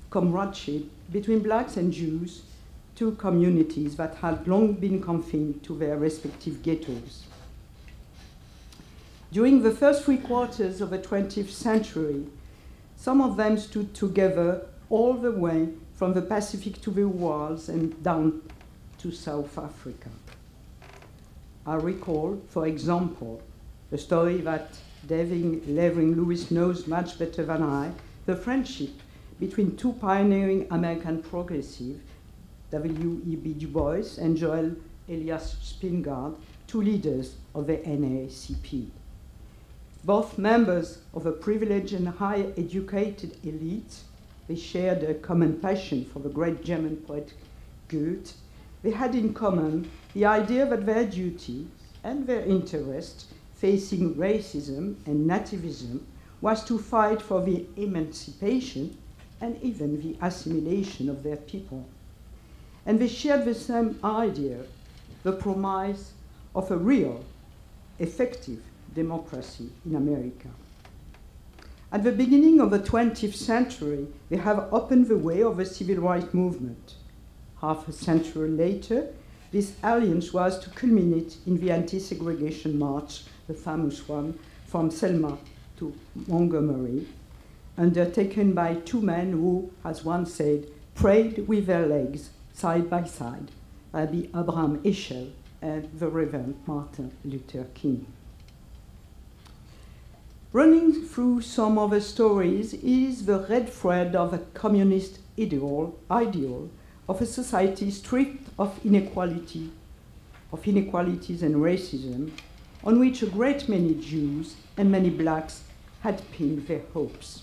comradeship between blacks and Jews two communities that had long been confined to their respective ghettos. During the first 3 quarters of the 20th century, some of them stood together all the way from the Pacific to the Urals and down to South Africa. I recall, for example, the story that Levering Lewis knows much better than I, the friendship between two pioneering American progressives, W.E.B. Du Bois and Joel Elias Spingard, two leaders of the NAACP. Both members of a privileged and high-educated elite, they shared a common passion for the great German poet Goethe. They had in common the idea that their duty and their interest facing racism and nativism was to fight for the emancipation and even the assimilation of their people. And they shared the same idea, the promise of a real, effective democracy in America. At the beginning of the 20th century, they have opened the way of the civil rights movement. Half a century later, this alliance was to culminate in the anti-segregation march, the famous one, from Selma to Montgomery, undertaken by two men who, as one said, prayed with their legs side by side, Rabbi Abraham Eshel and the Reverend Martin Luther King. Running through some of the stories is the red thread of a communist ideal of a society stripped of inequalities and racism, on which a great many Jews and many blacks had pinned their hopes.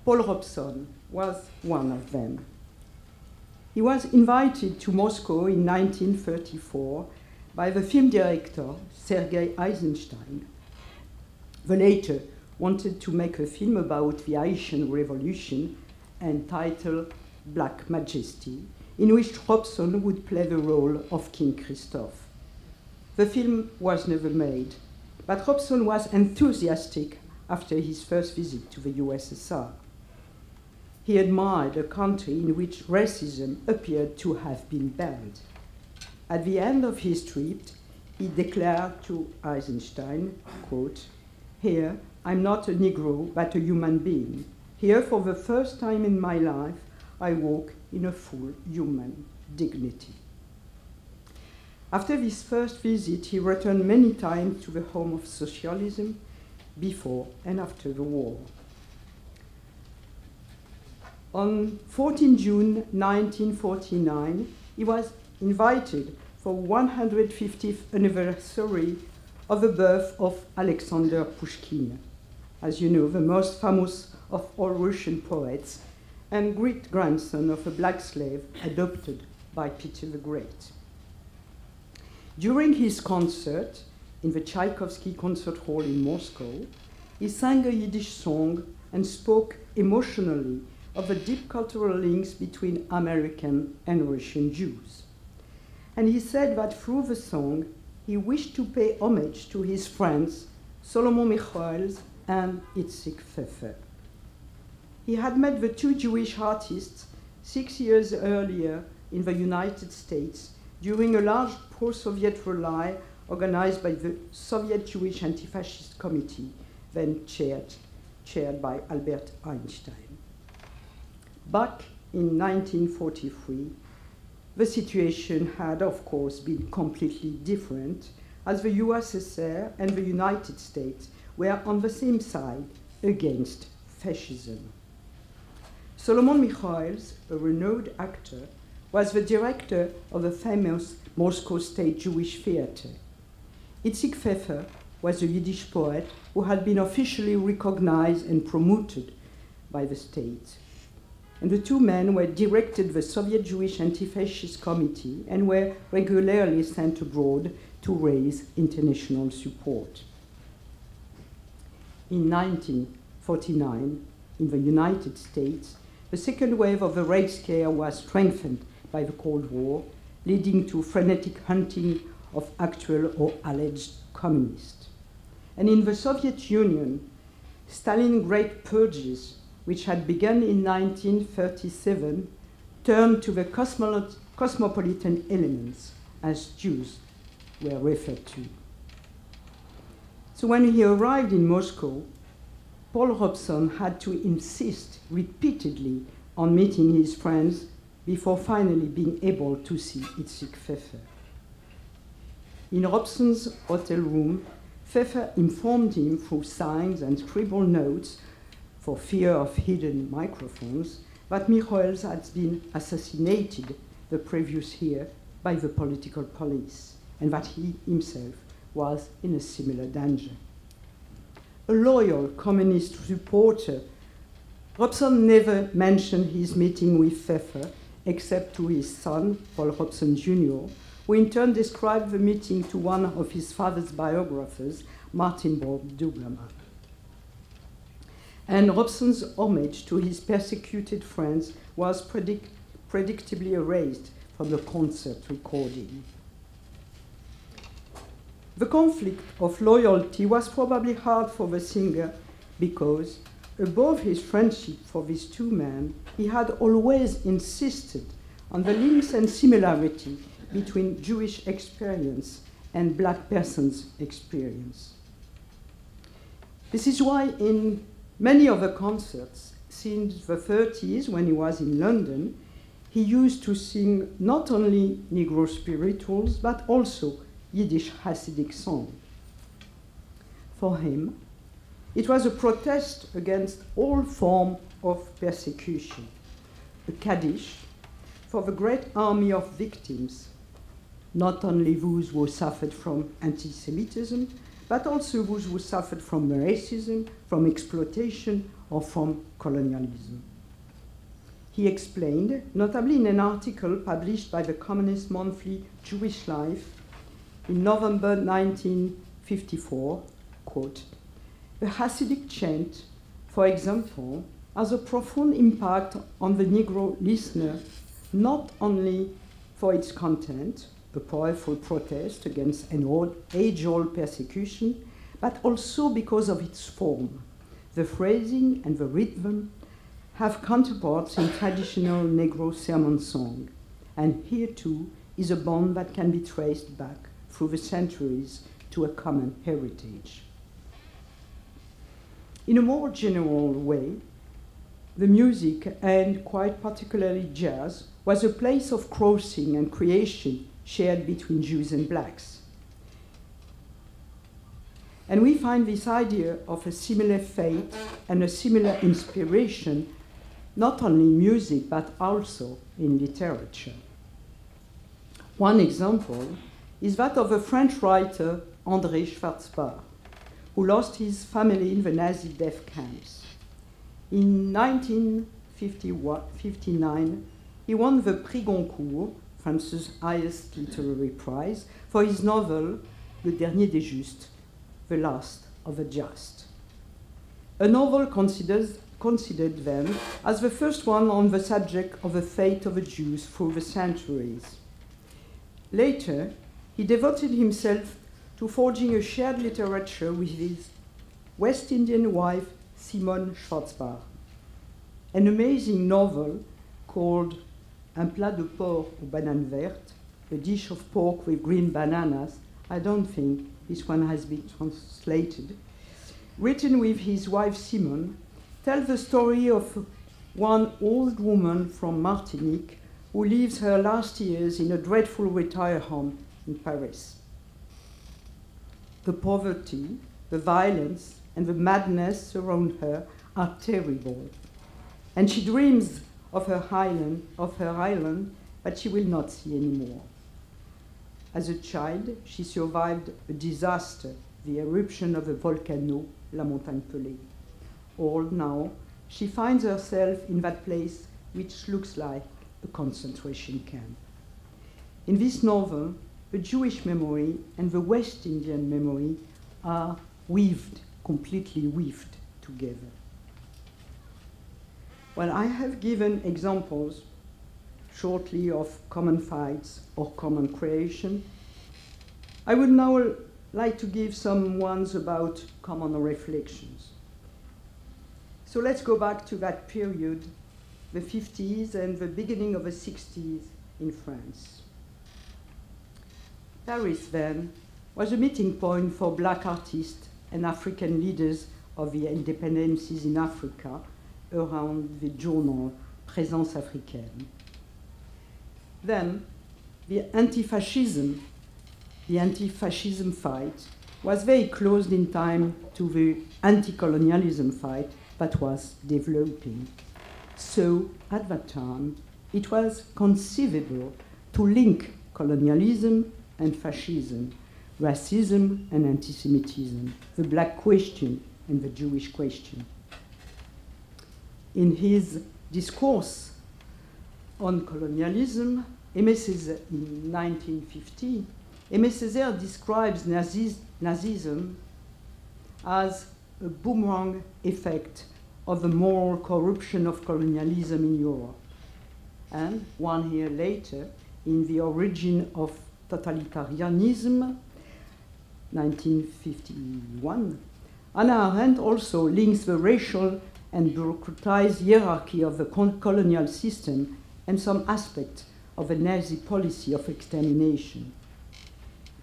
Paul Robeson was one of them. He was invited to Moscow in 1934 by the film director Sergei Eisenstein. The latter wanted to make a film about the Haitian Revolution entitled Black Majesty, in which Robeson would play the role of King Christophe. The film was never made, but Robeson was enthusiastic after his first visit to the USSR. He admired a country in which racism appeared to have been banned. At the end of his trip, he declared to Eisenstein, quote, "Here, I'm not a Negro, but a human being. Here, for the first time in my life, I walk in a full human dignity." After this first visit, he returned many times to the home of socialism before and after the war. On 14 June 1949, he was invited for 150th anniversary of the birth of Alexander Pushkin, as you know, the most famous of all Russian poets, and great-grandson of a black slave adopted by Peter the Great. During his concert in the Tchaikovsky Concert Hall in Moscow, he sang a Yiddish song and spoke emotionally of the deep cultural links between American and Russian Jews. And he said that through the song, he wished to pay homage to his friends, Solomon Michoels and Itzik Pfeffer. He had met the two Jewish artists 6 years earlier in the United States during a large pro-Soviet rally organized by the Soviet Jewish Anti-Fascist Committee, then chaired by Albert Einstein. Back in 1943, the situation had, of course, been completely different, as the USSR and the United States were on the same side against fascism. Solomon Michoels, a renowned actor, was the director of the famous Moscow State Jewish Theater. Itzik Pfeffer was a Yiddish poet who had been officially recognized and promoted by the state. And the two men were directed the Soviet Jewish Anti-Fascist Committee and were regularly sent abroad to raise international support. In 1949, in the United States, the second wave of the race scare was strengthened by the Cold War, leading to frenetic hunting of actual or alleged communists. And in the Soviet Union, Stalin's great purges, which had begun in 1937, turned to the cosmopolitan elements, as Jews were referred to. So when he arrived in Moscow, Paul Robeson had to insist repeatedly on meeting his friends before finally being able to see Itzik Pfeffer. In Robeson's hotel room, Pfeffer informed him through signs and scribbled notes, for fear of hidden microphones, that Michoels had been assassinated the previous year by the political police, and that he himself was in a similar danger. A loyal communist supporter, Robeson never mentioned his meeting with Pfeffer, except to his son, Paul Robeson Jr., who in turn described the meeting to one of his father's biographers, Martin Borg-Duberman. And Robeson's homage to his persecuted friends was predictably erased from the concert recording. The conflict of loyalty was probably hard for the singer because, above his friendship for these two men, he had always insisted on the links and similarity between Jewish experience and black persons' experience. This is why in many of the concerts since the 30s, when he was in London, he used to sing not only Negro spirituals, but also Yiddish Hasidic songs. For him, it was a protest against all form of persecution, a Kaddish for the great army of victims, not only those who suffered from anti-Semitism, but also those who suffered from racism, from exploitation, or from colonialism. He explained, notably in an article published by the communist monthly Jewish Life in November 1954, quote, "The Hasidic chant, for example, has a profound impact on the Negro listener, not only for its content, a powerful protest against an age-old persecution, but also because of its form. The phrasing and the rhythm have counterparts in traditional Negro sermon song, and here too is a bond that can be traced back through the centuries to a common heritage." In a more general way, the music, and quite particularly jazz, was a place of crossing and creation shared between Jews and blacks. And we find this idea of a similar fate and a similar inspiration not only in music but also in literature. One example is that of a French writer, André Schwarzbach, who lost his family in the Nazi death camps. In 1959, he won the Prix Goncourt, France's highest literary prize, for his novel Le Dernier des Justes, The Last of the Just. A novel considered then as the first one on the subject of the fate of the Jews through the centuries. Later, he devoted himself to forging a shared literature with his West Indian wife, Simone Schwarzbach. An amazing novel called Un plat de porc aux bananes vertes, a dish of pork with green bananas. I don't think this one has been translated. Written with his wife Simone, tells the story of one old woman from Martinique who lives her last years in a dreadful retirement home in Paris. The poverty, the violence, and the madness around her are terrible. And she dreams of her island, but she will not see anymore. As a child, she survived a disaster, the eruption of the volcano, La Montagne Pelée. Old now, she finds herself in that place which looks like a concentration camp. In this novel, the Jewish memory and the West Indian memory are completely weaved together. Well, I have given examples shortly of common fights or common creation. I would now like to give some ones about common reflections. So let's go back to that period the 50s and the beginning of the 60s in France. Paris, then, was a meeting point for black artists and African leaders of the independences in Africa around the journal Présence Africaine. Then, the anti-fascism fight was very close in time to the anti-colonialism fight that was developing. So, at that time, it was conceivable to link colonialism and fascism, racism and anti-Semitism, the black question and the Jewish question. In his discourse on colonialism, Aimé Césaire, in 1950, Aimé Césaire describes Nazism as a boomerang effect of the moral corruption of colonialism in Europe. And 1 year later, in The Origin of Totalitarianism, 1951, Hannah Arendt also links the racial and bureaucratized hierarchy of the colonial system and some aspects of a Nazi policy of extermination.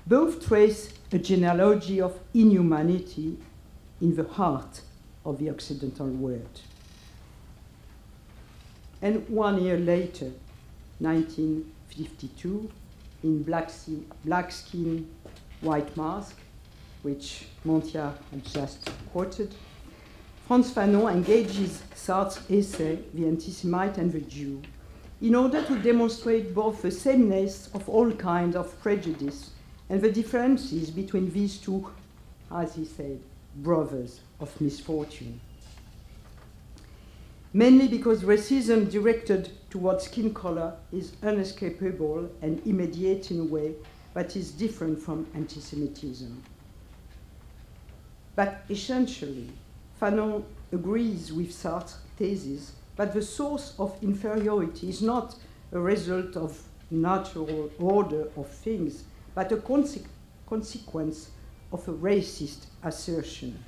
Both trace a genealogy of inhumanity in the heart of the Occidental world. And 1 year later, 1952, in Black Skin, White Mask, which Montia had just quoted, Frantz Fanon engages Sartre's essay, The Antisemite and the Jew, in order to demonstrate both the sameness of all kinds of prejudice and the differences between these two, as he said, brothers of misfortune. Mainly because racism directed towards skin color is unescapable and immediate in a way that is different from anti-Semitism. But essentially, Fanon agrees with Sartre's thesis that the source of inferiority is not a result of natural order of things, but a consequence of a racist assertion.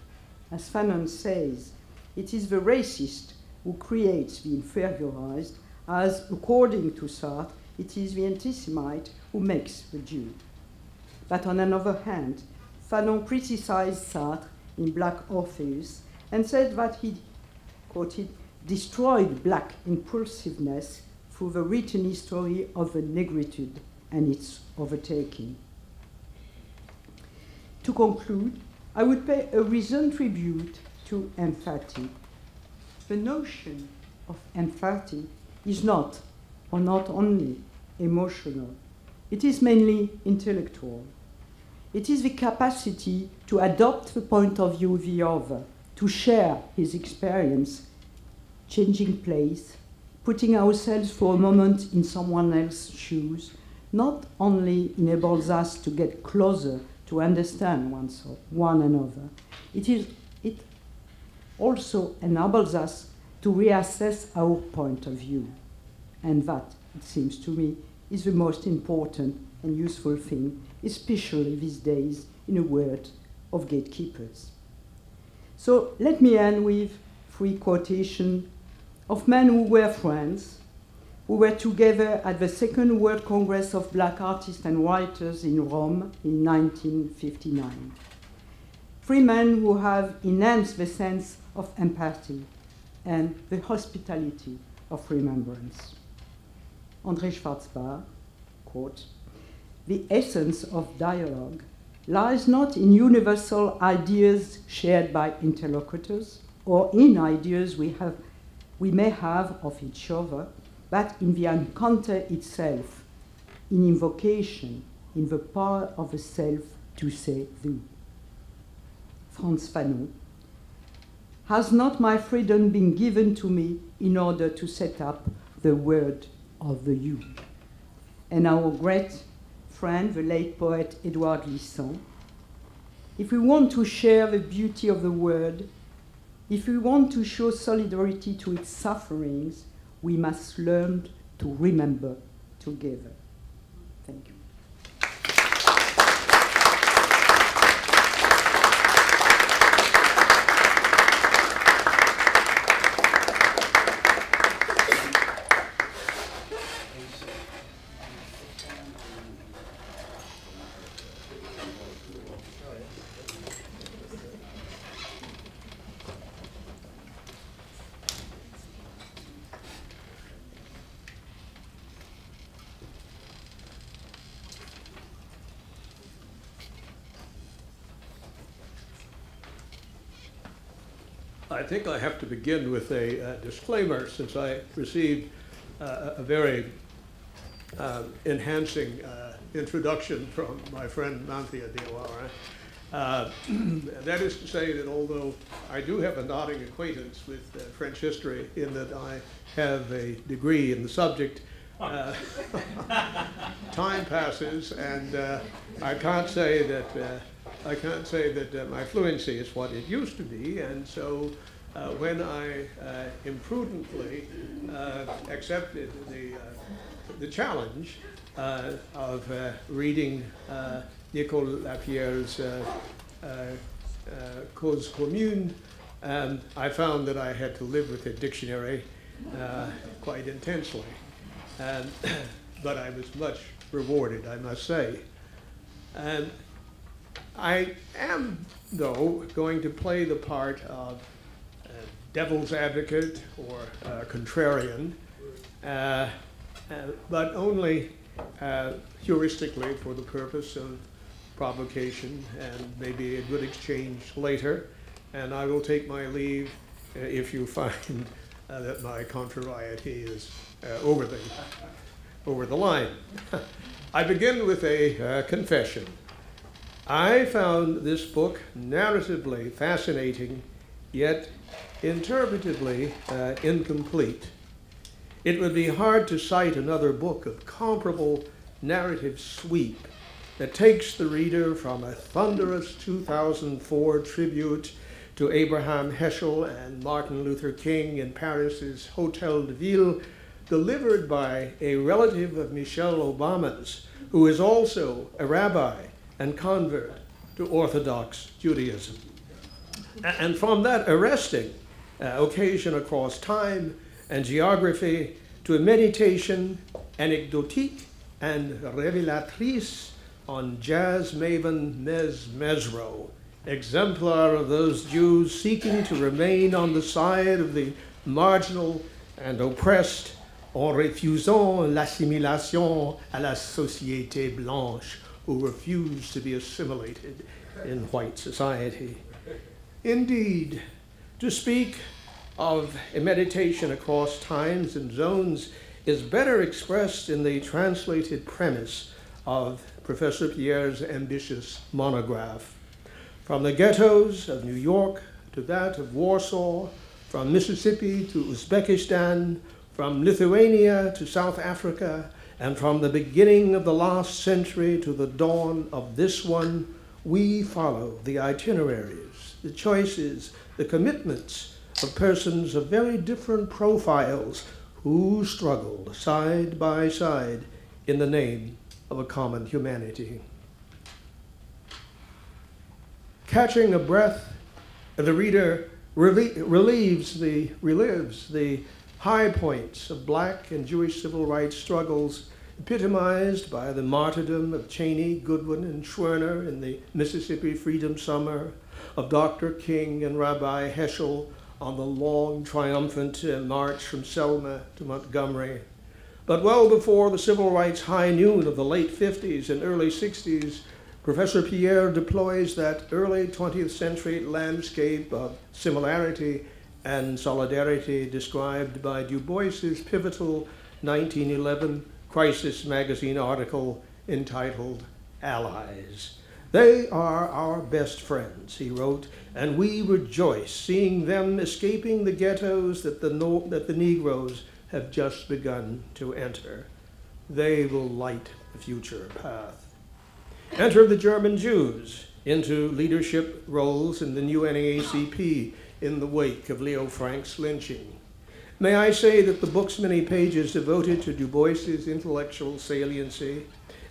As Fanon says, it is the racist who creates the inferiorized, as, according to Sartre, it is the anti-Semite who makes the Jew. But on another hand, Fanon criticized Sartre in Black Orpheus and said that he, quoted, destroyed black impulsiveness through the written history of the negritude and its overtaking. To conclude, I would pay a recent tribute to empathy. The notion of empathy is not, or not only, emotional. It is mainly intellectual. It is the capacity to adopt the point of view of the other, to share his experience, changing place, putting ourselves for a moment in someone else's shoes, not only enables us to get closer to understand one another, it also enables us to reassess our point of view. And that, it seems to me, is the most important and useful thing, especially these days in a world of gatekeepers. So let me end with 3 quotations of men who were friends, who were together at the Second World Congress of Black Artists and Writers in Rome in 1959. 3 men who have enhanced the sense of empathy and the hospitality of remembrance. André Schwarzbach, quote, "The essence of dialogue lies not in universal ideas shared by interlocutors or in ideas we may have of each other, but in the encounter itself, in invocation, in the power of the self to say thou." Frantz Fanon, "Has not my freedom been given to me in order to set up the word of the you?" And our great friend, the late poet Édouard Glissant, "If we want to share the beauty of the word, if we want to show solidarity to its sufferings, we must learn to remember together." Thank you. I think I have to begin with a disclaimer, since I received a very enhancing introduction from my friend Manthia Diawara. That is to say that although I do have a nodding acquaintance with French history, in that I have a degree in the subject, time passes, and I can't say that my fluency is what it used to be, and so when I imprudently accepted the challenge of reading Nicole Lapierre's Cause Commune, I found that I had to live with a dictionary quite intensely. But I was much rewarded, I must say. And I am, though, going to play the part of devil's advocate or contrarian, but only heuristically for the purpose of provocation and maybe a good exchange later. And I will take my leave if you find that my contrariety is over the line. I begin with a confession. I found this book narratively fascinating, yet interpretively incomplete. It would be hard to cite another book of comparable narrative sweep that takes the reader from a thunderous 2004 tribute to Abraham Heschel and Martin Luther King in Paris's Hotel de Ville, delivered by a relative of Michelle Obama's, who is also a rabbi and convert to Orthodox Judaism. And from that arresting occasion across time and geography to a meditation anecdotique and révélatrice on jazz maven Mez Mesro, exemplar of those Jews seeking to remain on the side of the marginal and oppressed en refusant l'assimilation à la société blanche, who refuse to be assimilated in white society. Indeed, to speak of a meditation across times and zones is better expressed in the translated premise of Professor Pierre's ambitious monograph. From the ghettos of New York to that of Warsaw, from Mississippi to Uzbekistan, from Lithuania to South Africa, and from the beginning of the last century to the dawn of this one, we follow the itineraries, the choices, the commitments of persons of very different profiles who struggled side by side in the name of a common humanity. Catching a breath, the reader relives the high points of Black and Jewish civil rights struggles, epitomized by the martyrdom of Cheney, Goodwin, and Schwerner in the Mississippi Freedom Summer, of Dr. King and Rabbi Heschel on the long, triumphant march from Selma to Montgomery. But well before the civil rights high noon of the late 50s and early 60s, Professor Pierre deploys that early 20th century landscape of similarity and solidarity described by Du Bois's pivotal 1911 Crisis magazine article entitled Allies. They are our best friends, he wrote, and we rejoice seeing them escaping the ghettos that the Negroes have just begun to enter. They will light the future path. Enter the German Jews into leadership roles in the new NAACP in the wake of Leo Frank's lynching. May I say that the book's many pages devoted to Du Bois's intellectual saliency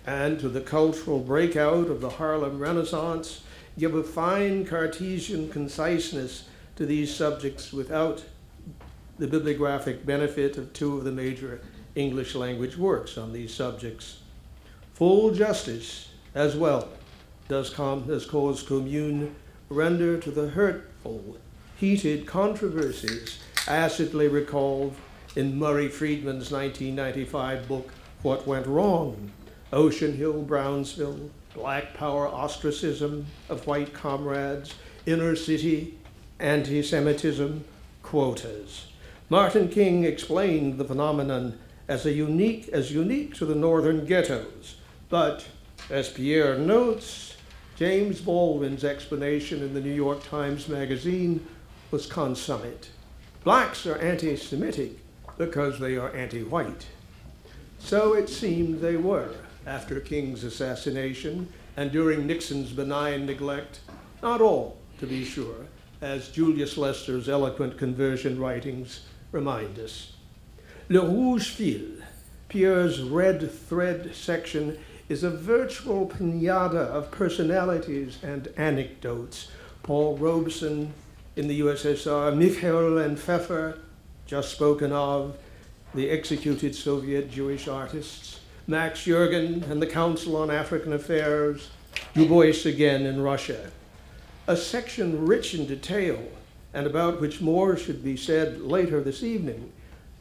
and to the cultural breakout of the Harlem Renaissance give a fine Cartesian conciseness to these subjects without the bibliographic benefit of two of the major English language works on these subjects. Full justice, as well, does Cause Commune render to the hurtful, heated controversies acidly recalled in Murray Friedman's 1995 book, What Went Wrong? Ocean Hill, Brownsville, Black Power ostracism of white comrades, inner city, anti-Semitism, quotas. Martin King explained the phenomenon as unique to the northern ghettos, but as Pierre notes, James Baldwin's explanation in the New York Times Magazine was consummate. Blacks are anti-Semitic because they are anti-white. So it seemed they were after King's assassination and during Nixon's benign neglect. Not all, to be sure, as Julius Lester's eloquent conversion writings remind us. Le Rouge Fil, Pierre's red thread section, is a virtual pinata of personalities and anecdotes. Paul Robeson in the USSR, Michael and Pfeffer, just spoken of, the executed Soviet Jewish artists, Max Jurgen and the Council on African Affairs, Du Bois again in Russia. A section rich in detail and about which more should be said later this evening.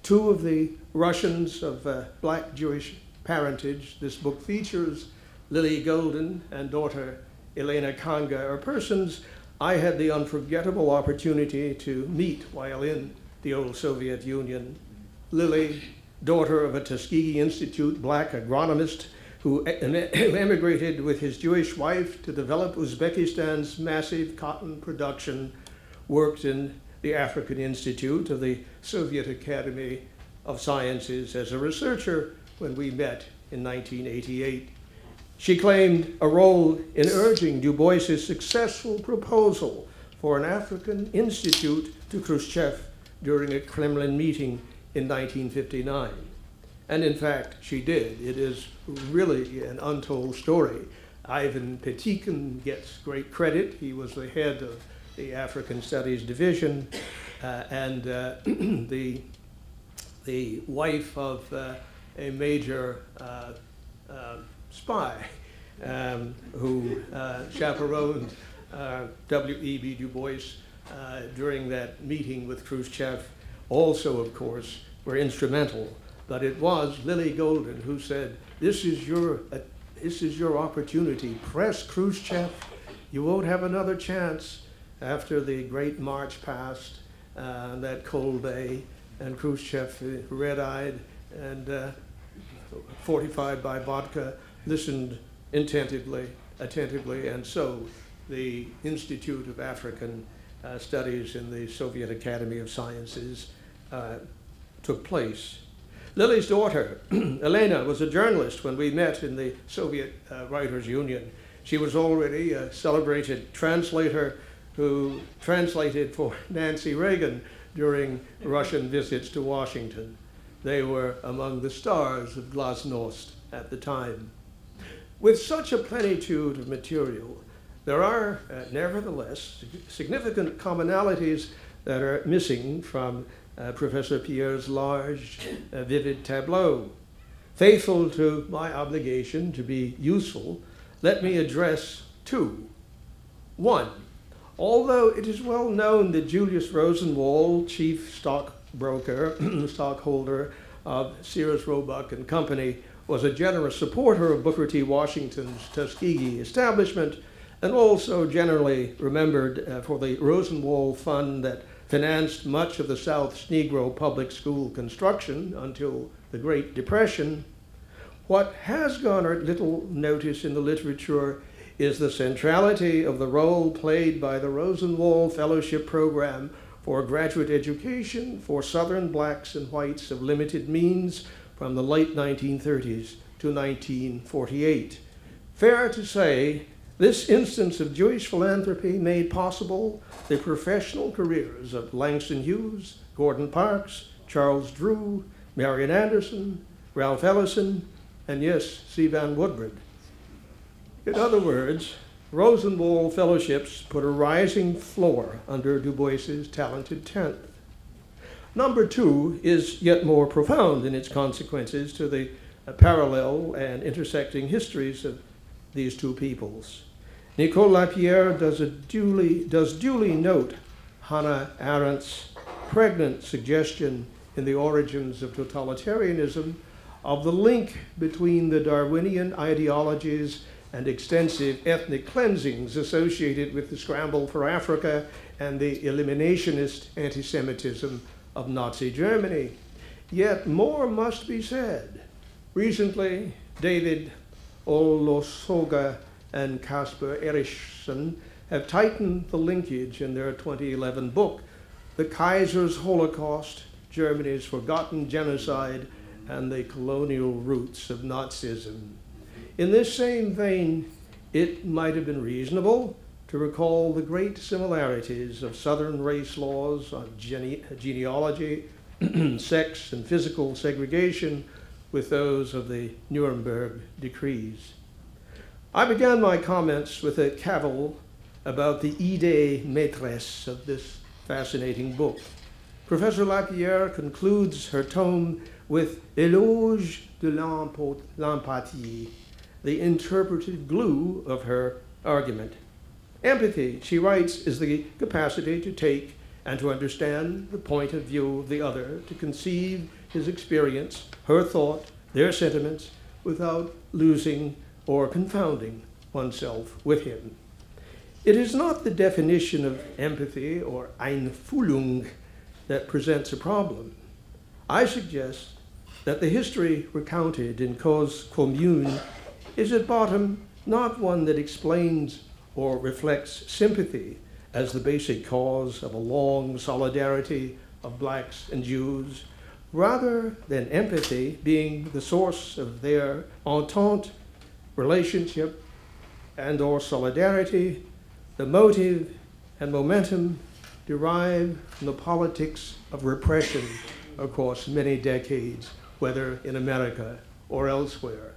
Two of the Russians of black Jewish parentage this book features, Lily Golden and daughter Elena Kanga, are persons I had the unforgettable opportunity to meet while in the old Soviet Union. Lily, daughter of a Tuskegee Institute black agronomist who emigrated with his Jewish wife to develop Uzbekistan's massive cotton production, worked in the African Institute of the Soviet Academy of Sciences as a researcher when we met in 1988. She claimed a role in urging Du Bois's successful proposal for an African Institute to Khrushchev during a Kremlin meeting in 1959. And in fact, she did. It is really an untold story. Ivan Petikin gets great credit. He was the head of the African Studies Division and the wife of a major spy who chaperoned W.E.B. Du Bois during that meeting with Khrushchev, also, of course, were instrumental. But it was Lily Golden who said, this is your opportunity. Press Khrushchev. You won't have another chance after the great march past that cold day, and Khrushchev, red-eyed and fortified by vodka, listened attentively, and so the Institute of African Studies in the Soviet Academy of Sciences took place. Lily's daughter, Elena, was a journalist when we met in the Soviet Writers' Union. She was already a celebrated translator who translated for Nancy Reagan during Russian visits to Washington. They were among the stars of Glasnost at the time. With such a plenitude of material, there are nevertheless significant commonalities that are missing from Professor Pierre's large, vivid tableau. Faithful to my obligation to be useful, let me address two. One, although it is well known that Julius Rosenwald, chief stockholder of Sears Roebuck and Company, was a generous supporter of Booker T. Washington's Tuskegee establishment, and also generally remembered for the Rosenwald Fund that financed much of the South's Negro public school construction until the Great Depression. What has garnered little notice in the literature is the centrality of the role played by the Rosenwald Fellowship Program for graduate education for Southern blacks and whites of limited means from the late 1930s to 1948. Fair to say, this instance of Jewish philanthropy made possible the professional careers of Langston Hughes, Gordon Parks, Charles Drew, Marian Anderson, Ralph Ellison, and yes, C. Van Woodward. In other words, Rosenwald Fellowships put a rising floor under Du Bois's talented tent. Number two is yet more profound in its consequences to the parallel and intersecting histories of these two peoples. Nicole Lapierre does duly note Hannah Arendt's pregnant suggestion in The Origins of Totalitarianism of the link between the Darwinian ideologies and extensive ethnic cleansings associated with the scramble for Africa and the eliminationist anti-Semitism of Nazi Germany. Yet more must be said. Recently, David Olosoga and Casper Erichsen have tightened the linkage in their 2011 book, The Kaiser's Holocaust, Germany's Forgotten Genocide, and the Colonial Roots of Nazism. In this same vein, it might have been reasonable to recall the great similarities of Southern race laws on genealogy, sex, and physical segregation with those of the Nuremberg decrees. I began my comments with a cavil about the idée maîtresse of this fascinating book. Professor Lapierre concludes her tome with Éloge de l'empathie, the interpretive glue of her argument. Empathy, she writes, is the capacity to take and to understand the point of view of the other, to conceive his experience, her thought, their sentiments, without losing or confounding oneself with him. It is not the definition of empathy or Einfühlung that presents a problem. I suggest that the history recounted in Cause Commune is at bottom not one that explains or reflects sympathy as the basic cause of a long solidarity of blacks and Jews, rather than empathy being the source of their entente, relationship, and or solidarity. The motive and momentum derive from the politics of repression across many decades, whether in America or elsewhere.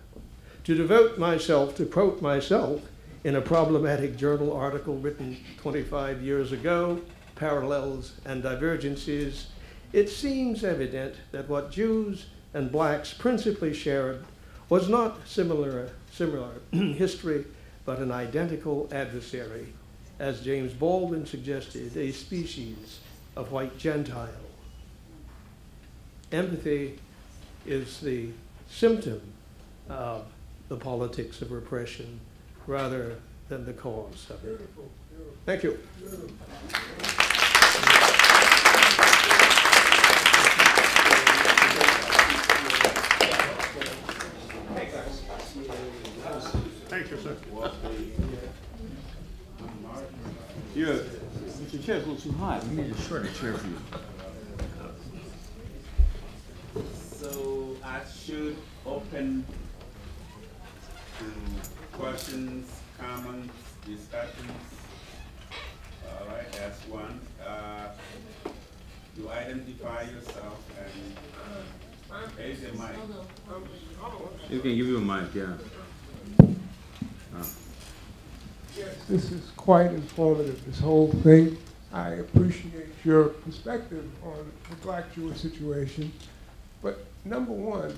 To devote myself to quote myself in a problematic journal article written 25 years ago, Parallels and Divergences, it seems evident that what Jews and blacks principally shared was not similar history, but an identical adversary, as James Baldwin suggested, a species of white Gentile. Empathy is the symptom of the politics of repression rather than the cause of it. Thank you. Thank you, sir. Your chair's a little too high. We need a shorter chair for you. So I should open to questions, comments, discussions. All right, that's one. You identify yourself and raise your mic. You can give you a mic, yeah. Yes, this is quite informative, this whole thing. I appreciate your perspective on the black Jewish situation. But number one,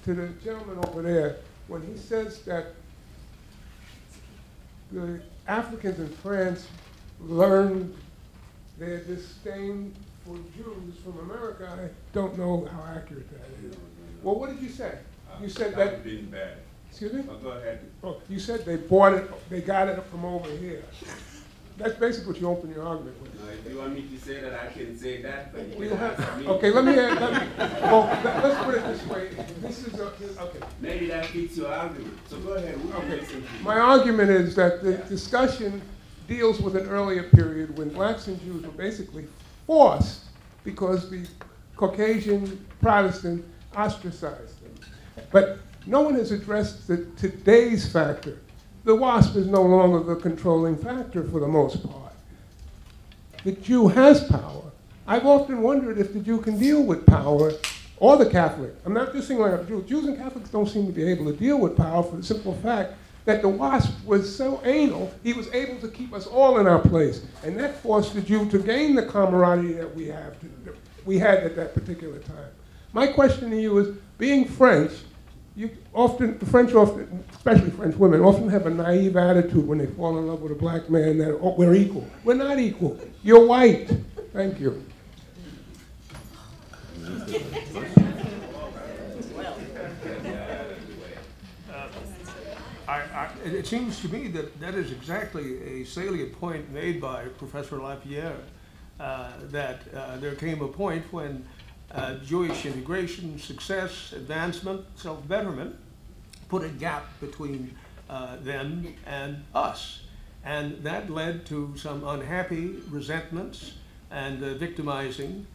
to the gentleman over there, when he says that the Africans in France learned their disdain for Jews from America, I don't know how accurate that is. Well, what did you say? You said that. Been bad. Excuse me? Oh, go ahead. Oh, you said they bought it, they got it from over here. That's basically what you open your argument with. If you want me to say that, I can say that, but We you don't can have, ask me. okay, let's put it this way. This is okay. Maybe that fits your argument. So go ahead. We can Okay. listen to you. My argument is that the discussion deals with an earlier period when blacks and Jews were basically forced because the Caucasian Protestant ostracized them. But no one has addressed today's factor. The WASP is no longer the controlling factor for the most part. The Jew has power. I've often wondered if the Jew can deal with power, or the Catholic. I'm not just saying like Jews. Jews and Catholics don't seem to be able to deal with power for the simple fact that the WASP was so anal, he was able to keep us all in our place. And that forced the Jew to gain the camaraderie that we had at that particular time. My question to you is, being French, the French often, especially French women, often have a naive attitude when they fall in love with a black man that, oh, we're equal. We're not equal. You're white. Thank you. it seems to me that that is exactly a salient point made by Professor Lapierre, that there came a point when Jewish integration, success, advancement, self-betterment put a gap between them and us. And that led to some unhappy resentments and victimizing.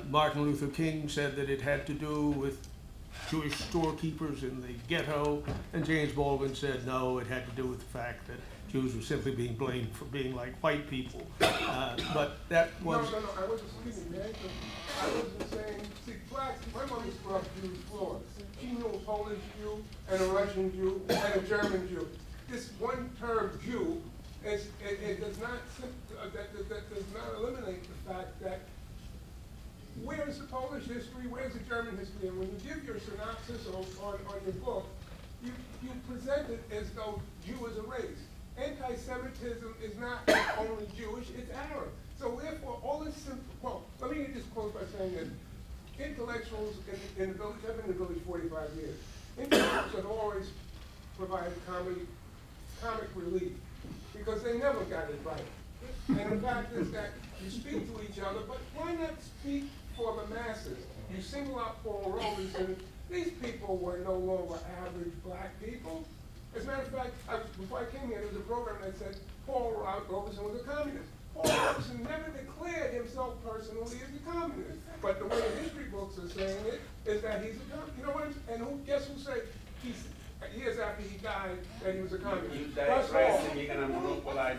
Martin Luther King said that it had to do with Jewish storekeepers in the ghetto, and James Baldwin said no, it had to do with the fact that Jews were simply being blamed for being like white people. But that was... No, I wasn't speaking, man. I wasn't saying, see, blacks, my mother's grew up Jewish Florida. She knew a Polish Jew, and a Russian Jew, and a German Jew. This one term Jew, it does not, that does not eliminate the fact that where's the Polish history, where's the German history, and when you give your synopsis on your book, you present it as though Jew is a race. Anti-Semitism is not only Jewish, it's Arab. So therefore, all this simple, well, let me just close by saying that intellectuals in the village, I've been in the village 45 years, intellectuals have always provided comic relief, because they never got it right. And the fact is that you speak to each other, but why not speak for the masses? You single out Paul Robeson. These people were no longer average black people. As a matter of fact, before I came here, there was a program that said Paul Robeson was a communist. Paul Robeson never declared himself personally as a communist. But the way the history books are saying it is that he's a communist. You know what? And guess who said years after he died that he was a communist? That's all.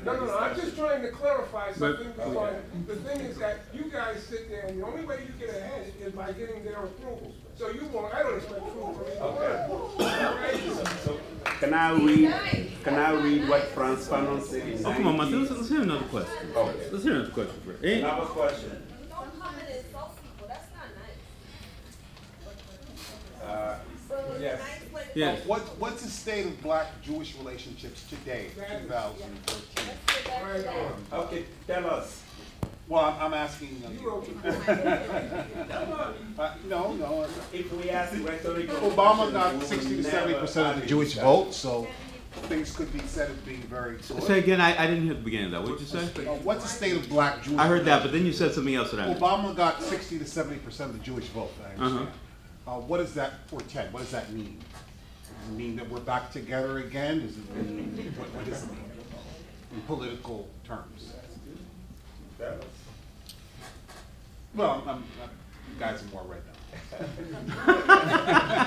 No, I'm just trying to clarify something. Because the thing is that you guys sit there, and the only way you get ahead is by getting their approval. So you won't. I don't expect approval from either one. So can I read what Franz Fanon said in Oh, come on, Martin, let's hear another question. Okay. Let's hear another question first. Another question. Don't come and insult people. That's not nice. Yes. Yes. What's the state of black-Jewish relationships today, 2013? Okay, tell us. Well, I'm asking. No. If we ask rhetorical Obama got 60 to 70% of the Jewish vote, so things could be said as being very good. Say again, I didn't hear the beginning of that. What did you say? What's the state of black-Jewish? I heard that, but then you said something else that I missed. Obama got 60 to 70% of the Jewish vote, I understand. What does that portend? What does that mean? Does it mean that we're back together again? Does it mean, what does it mean in political terms? Well, you guys are more right now.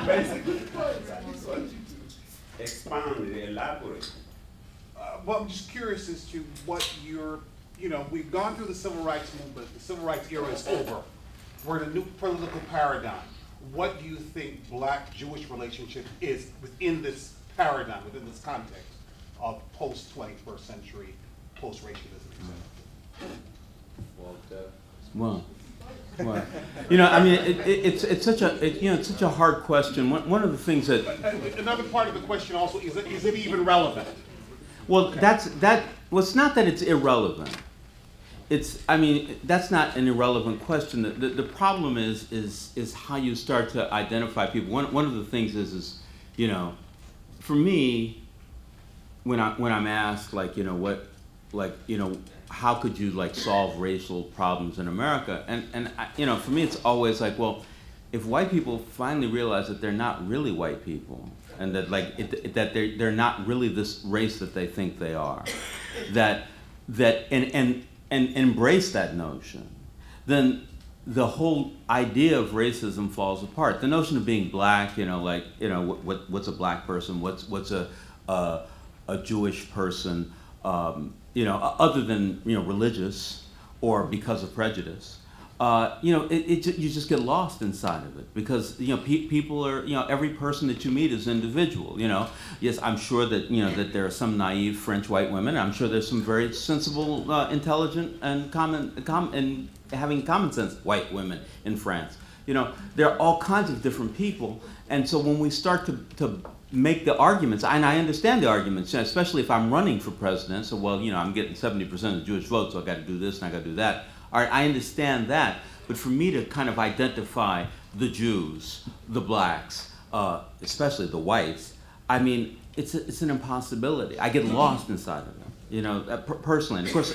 Basically, I just want you to expand, elaborate. Well, I'm just curious as to what we've gone through the civil rights movement. The civil rights era is over. We're in a new political paradigm. What do you think black-Jewish relationship is within this paradigm, within this context of post-21st century, post-racialism, etc.? Well, I mean, it's such a hard question. One of the things that another part of the question also is it even relevant? Well, well, it's not that it's irrelevant. That's not an irrelevant question. The problem is how you start to identify people. One of the things is for me, when I'm asked how could you solve racial problems in America, and for me it's always like, well, if white people finally realize that they're not really white people, and that that they're not really this race that they think they are, and embrace that notion, then the whole idea of racism falls apart. The notion of being black, what's a black person? What's a Jewish person? Other than religious or because of prejudice, you just get lost inside of it, because people are every person that you meet is individual. Yes, I'm sure that that there are some naive French white women. I'm sure there's some very sensible, intelligent, and having common sense white women in France. There are all kinds of different people, and so when we start to make the arguments, and I understand the arguments, especially if I'm running for president. So, well, I'm getting 70% of the Jewish vote, so I got to do this and I got to do that. All right, I understand that, but for me to kind of identify the Jews, the blacks, especially the whites, it's an impossibility. I get lost inside of them, you know, personally. And of course,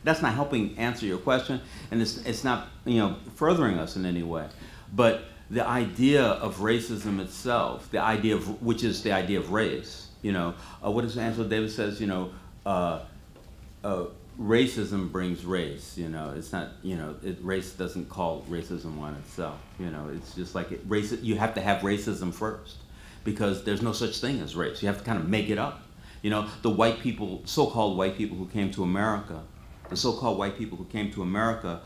that's not helping answer your question, and it's not, you know, furthering us in any way. But the idea of racism itself, the idea of, which is the idea of race, you know, what is Angela Davis says, you know, racism brings race, you know, it's not, you know, race doesn't call racism on itself, you know, it's just like you have to have racism first, because there's no such thing as race. You have to kind of make it up. You know, the white people, so-called white people who came to America, the so-called white people who came to America,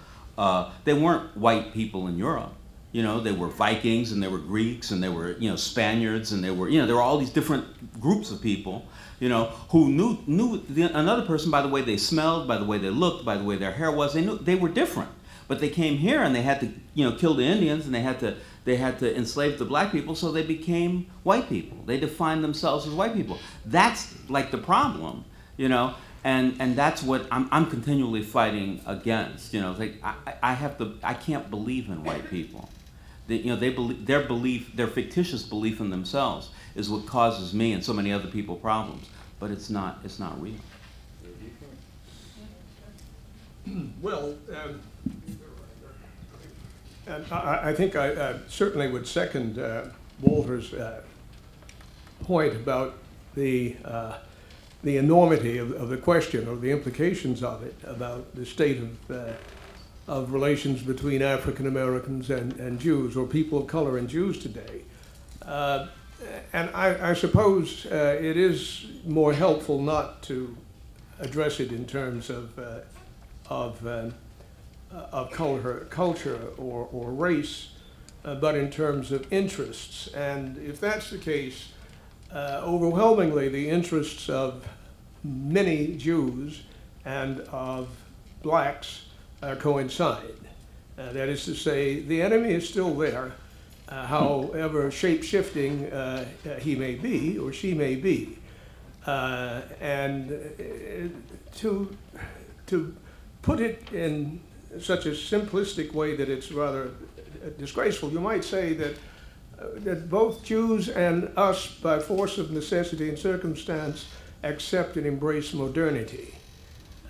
they weren't white people in Europe. You know, they were Vikings, and they were Greeks, and they were, you know, Spaniards, and they were, you know, there were all these different groups of people, you know, who knew another person by the way they smelled, by the way they looked, by the way their hair was. They knew they were different. But they came here and they had to, you know, kill the Indians, and they had to enslave the black people, so they became white people. They defined themselves as white people. That's like the problem, you know, and that's what I'm continually fighting against. You know, it's like I can't believe in white people. You know, their fictitious belief in themselves is what causes me and so many other people problems. But it's not real. Well, and I think I certainly would second Walter's point about the enormity of the question, or the implications of it, about the state of relations between African Americans and Jews, or people of color and Jews today. And I suppose it is more helpful not to address it in terms of culture or race, but in terms of interests. And if that's the case, overwhelmingly the interests of many Jews and of blacks coincide. That is to say, the enemy is still there, however shape-shifting he may be or she may be. And to put it in such a simplistic way that it's rather disgraceful, you might say that both Jews and us, by force of necessity and circumstance, accept and embrace modernity.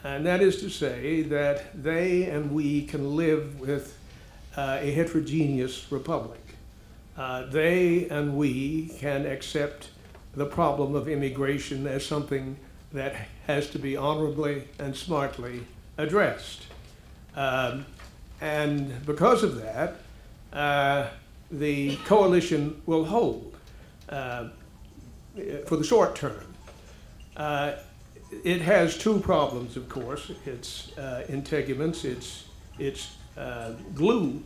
And that is to say that they and we can live with a heterogeneous republic. They and we can accept the problem of immigration as something that has to be honorably and smartly addressed. And because of that, the coalition will hold for the short term. It has two problems, of course. Its integuments, its glue.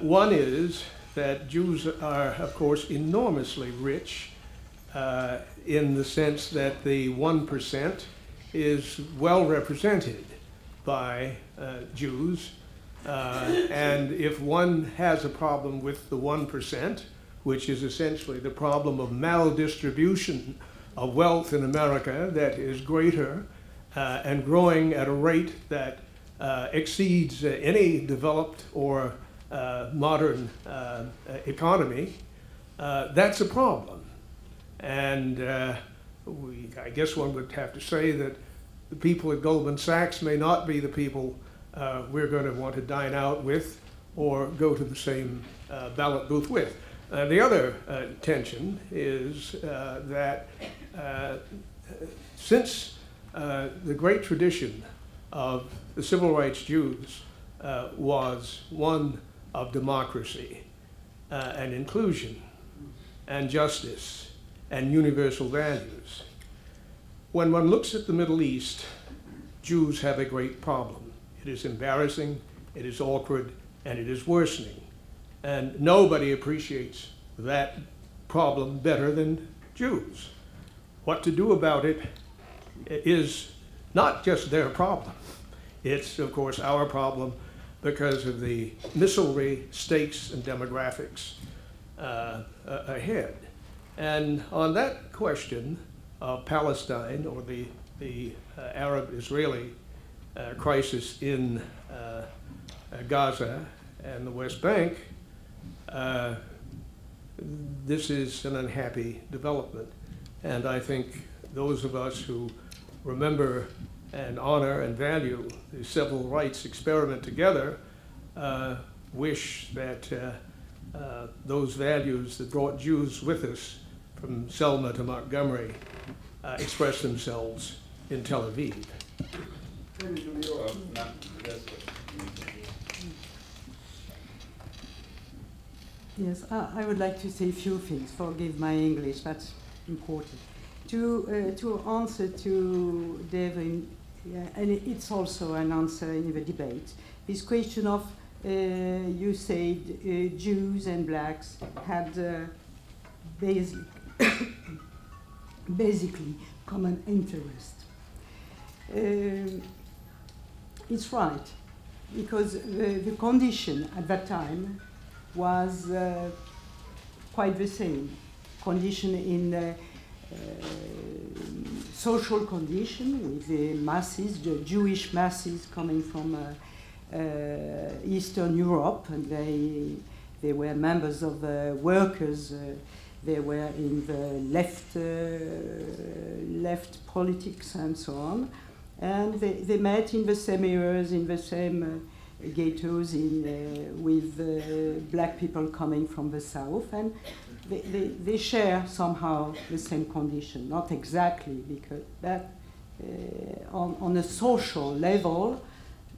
One is that Jews are, of course, enormously rich in the sense that the 1% is well represented by Jews. And if one has a problem with the 1%, which is essentially the problem of maldistribution of wealth in America that is greater and growing at a rate that exceeds any developed or modern economy, that's a problem. And I guess one would have to say that the people at Goldman Sachs may not be the people we're going to want to dine out with or go to the same ballot booth with. The other tension is that since the great tradition of the civil rights Jews was one of democracy and inclusion and justice and universal values, when one looks at the Middle East, Jews have a great problem. It is embarrassing, it is awkward, and it is worsening. And nobody appreciates that problem better than Jews. What to do about it is not just their problem. It's, of course, our problem because of the miserly stakes and demographics ahead. And on that question of Palestine, or the Arab-Israeli crisis in Gaza and the West Bank, this is an unhappy development. And I think those of us who remember and honor and value the civil rights experiment together wish that those values that brought Jews with us from Selma to Montgomery express themselves in Tel Aviv. Yes, I would like to say a few things. Forgive my English, that's important. To answer to David, and it's also an answer in the debate, this question of, you said Jews and blacks had basically common interest. It's right, because the condition at that time was quite the same. Condition in social condition with the masses, the Jewish masses coming from Eastern Europe, and they were members of workers. They were in the left politics and so on, and they met in the same areas, in the same ghettos, with black people coming from the south, and they share somehow the same condition, not exactly, because that on a social level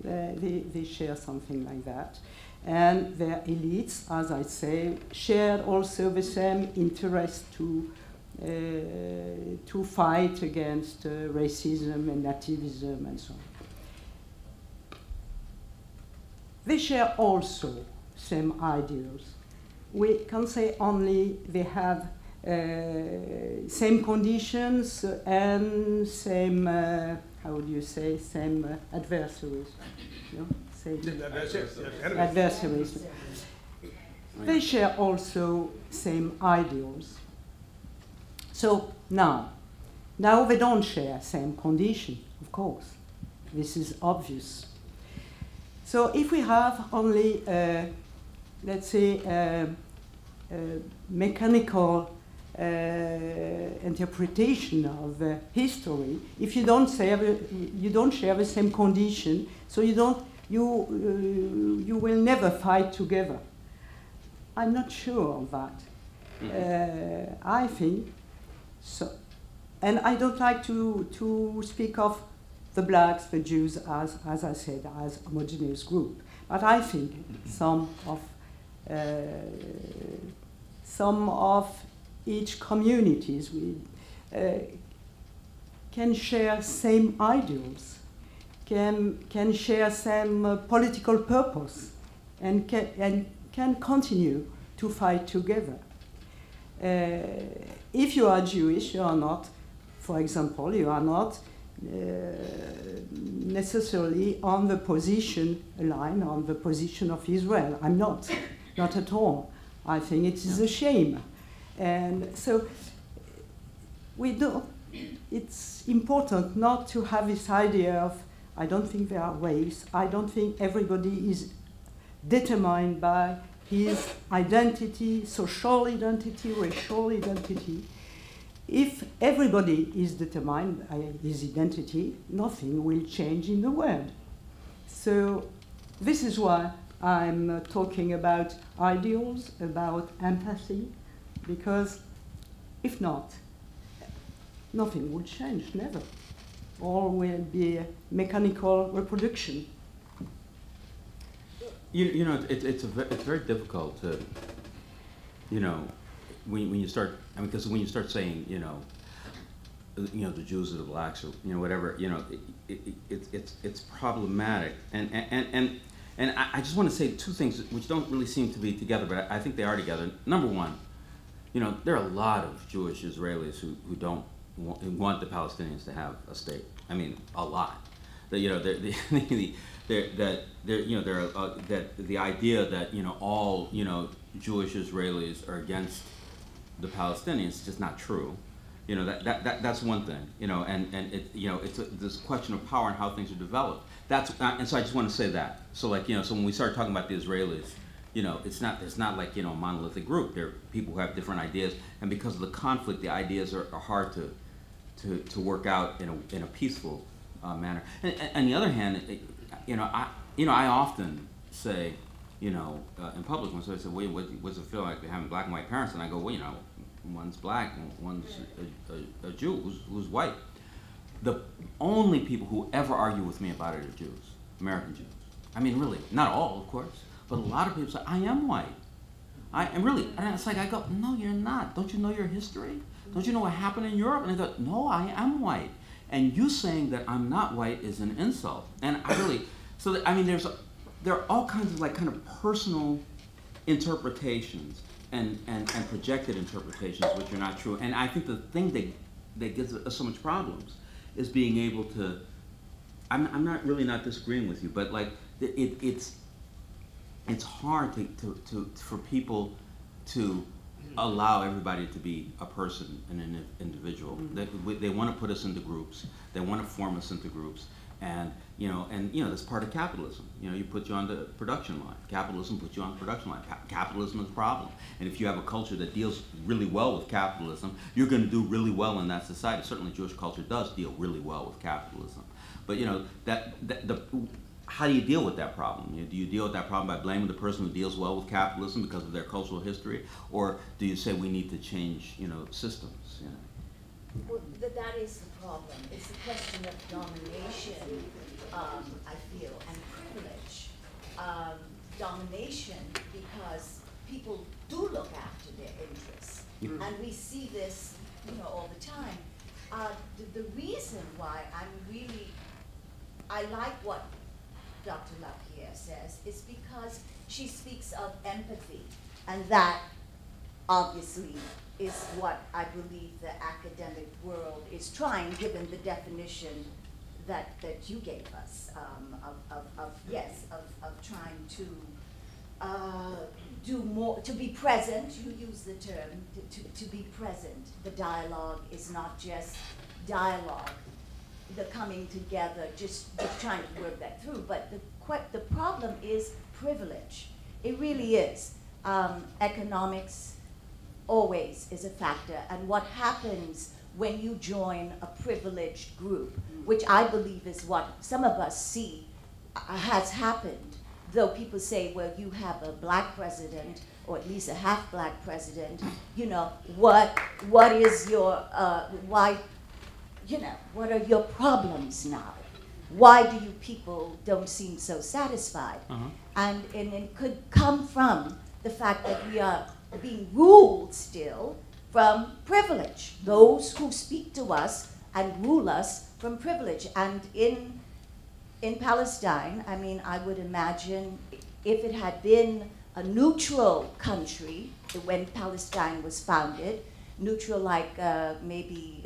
they share something like that. And their elites, as I say, shared also the same interest to fight against racism and nativism and so on. They share also same ideals. We can say only they have same conditions and same, how would you say, same adversaries. No? Adversaries. They share also same ideals. So now they don't share same condition, of course. This is obvious. So if we have only, let's say, mechanical interpretation of history, if you don't share the same condition, so you will never fight together. I'm not sure of that. I think so, and I don't like to speak of the blacks, the Jews, as I said, as a homogeneous group. But I think some of each communities can share same ideals, can share same political purpose, and can continue to fight together. If you are Jewish, you are not, for example, you are not necessarily on the position of Israel. I'm not at all. I think it is a shame. And so it's important not to have this idea of, I don't think there are ways, I don't think everybody is determined by his identity, social identity, racial identity. If everybody is determined by his identity, nothing will change in the world. So this is why I'm talking about ideals, about empathy, because if not, nothing will change, never. All will be a mechanical reproduction. You know, it's very difficult to, when you start, I mean, because when you start saying, the Jews or the blacks or whatever, it's problematic, and I just want to say two things which don't really seem to be together, but I think they are together. Number one, there are a lot of Jewish Israelis who don't want the Palestinians to have a state. I mean, a lot. That the idea that all Jewish Israelis are against the Palestinians is just not true. That's one thing. And it's this question of power and how things are developed. And so I just want to say that. So so when we start talking about the Israelis, you know, it's not like, you know, a monolithic group. There are people who have different ideas, and because of the conflict, the ideas are hard to work out in a peaceful manner. And on the other hand, I often say, you know, in public, when somebody says, well, what's it feel like having black and white parents? And I go, well, you know, one's black, one's a Jew who's white. The only people who ever argue with me about it are Jews, American Jews. I mean, really, not all, of course, but a lot of people say, I am white. And it's like, I go, no, you're not. Don't you know your history? Don't you know what happened in Europe? And I go, no, I am white. And you saying that I'm not white is an insult. And I really, there are all kinds of kind of personal interpretations and projected interpretations which are not true. And I think the thing that gives us so much problems is being able to, I'm not disagreeing with you, but like it's hard for people to allow everybody to be a person and an individual. They want to put us into groups. They want to form us into groups. And that's part of capitalism. You know, you put you on the production line. Capitalism puts you on the production line. Capitalism is a problem. And if you have a culture that deals really well with capitalism, you're going to do really well in that society. Certainly, Jewish culture does deal really well with capitalism. But you know how do you deal with that problem? Do you deal with that problem by blaming the person who deals well with capitalism because of their cultural history, or do you say we need to change, systems? You know? Well, that is the problem. It's a question of domination, I feel, and privilege. Domination because people do look after their interests, and we see this, all the time. The reason why I like what Dr. Lapierre says is because she speaks of empathy, and that obviously is what I believe the academic world is trying, given the definition that you gave us of trying to do more, to be present. You use the term to be present. The dialogue is not just dialogue, the coming together, just trying to work that through. But the problem is privilege. It really is. Economics always is a factor, and what happens when you join a privileged group, which I believe is what some of us see has happened, though people say, well, you have a black president, or at least a half-black president, what is your, what are your problems now? Why do you people don't seem so satisfied? And it could come from the fact that we are being ruled still from privilege. Those who speak to us and rule us from privilege. And in Palestine, I mean, I would imagine if it had been a neutral country when Palestine was founded, neutral like maybe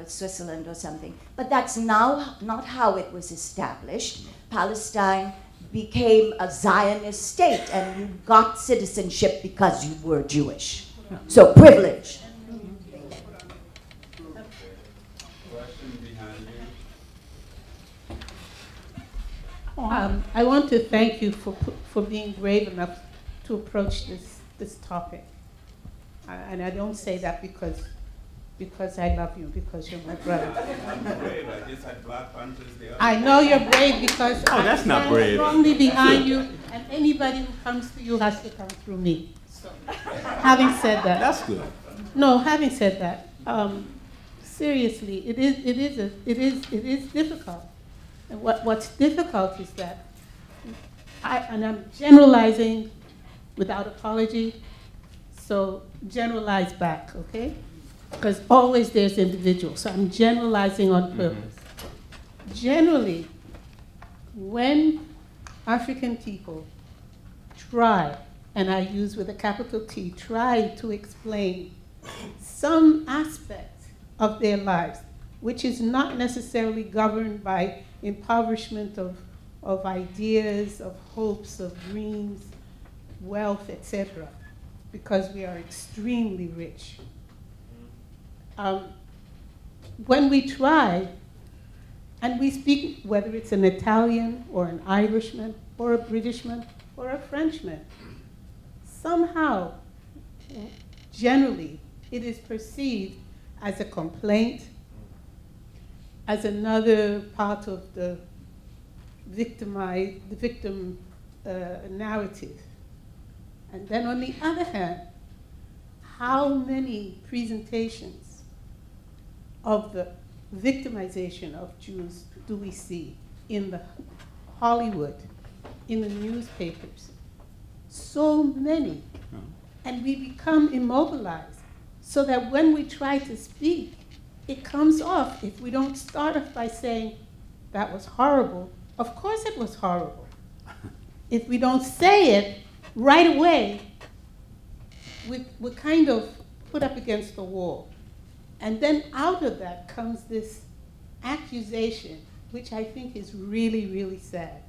Switzerland or something, but that's now not how it was established. Palestine became a Zionist state, and you got citizenship because you were Jewish. So privilege. Question behind you. I want to thank you for being brave enough to approach this topic. And I don't say that because I love you, because you're my brother. I'm brave. I just had Black Panthers the other I know you're brave because Oh, that's not stand brave. strongly behind you, and anybody who comes to you has to come through me. So, having said that, That's good. no. Having said that, seriously, it is difficult. And what's difficult is that I'm generalizing without apology. So generalize back, okay? Because always there's individuals. So I'm generalizing on purpose. Generally, when African people try, and I use with a capital T, try to explain some aspect of their lives, which is not necessarily governed by impoverishment of ideas, of hopes, of dreams, wealth, etc., because we are extremely rich. When we try, and we speak, whether it's an Italian or an Irishman or a Britishman or a Frenchman, somehow, generally, it is perceived as a complaint, as another part of the victim narrative. And then on the other hand, how many presentations of the victimization of Jews do we see in the Hollywood, in the newspapers? So many. And we become immobilized so that when we try to speak, it comes off. If we don't start off by saying, that was horrible, of course it was horrible. If we don't say it right away, we're kind of put up against the wall. And then out of that comes this accusation, which I think is really, really sad,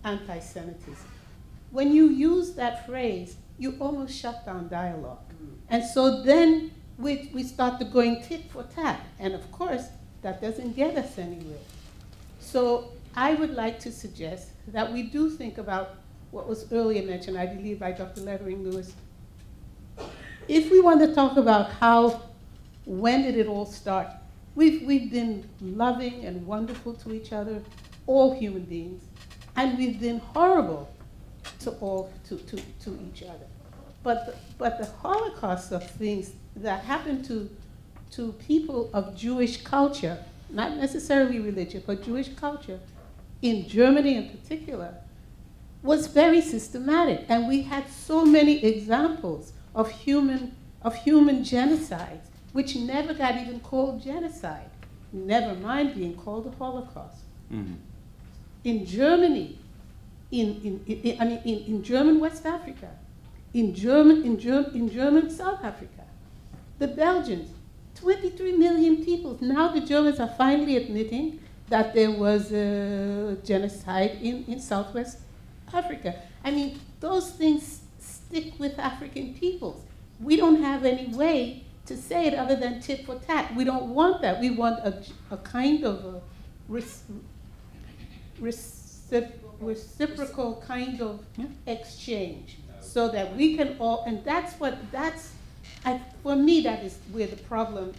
anti-Semitism. When you use that phrase, you almost shut down dialogue. And so then we start to going tit for tat. And of course, that doesn't get us anywhere. So I would like to suggest that we do think about what was earlier mentioned, I believe by Dr. Lettering-Lewis. If we want to talk about when did it all start? We've been loving and wonderful to each other, all human beings, and we've been horrible to each other. But the Holocaust of things that happened to people of Jewish culture, not necessarily religion, but Jewish culture, in Germany in particular, was very systematic. And we had so many examples of human genocides, which never got even called genocide, never mind being called the Holocaust. Mm-hmm. In Germany, in German West Africa, in German South Africa, the Belgians, 23 million people. Now the Germans are finally admitting that there was a genocide in Southwest Africa. I mean, those things stick with African peoples. We don't have any way to say it other than tit for tat. We don't want that. We want a kind of a reciprocal kind of exchange, so that we can all, and for me, that is where the problem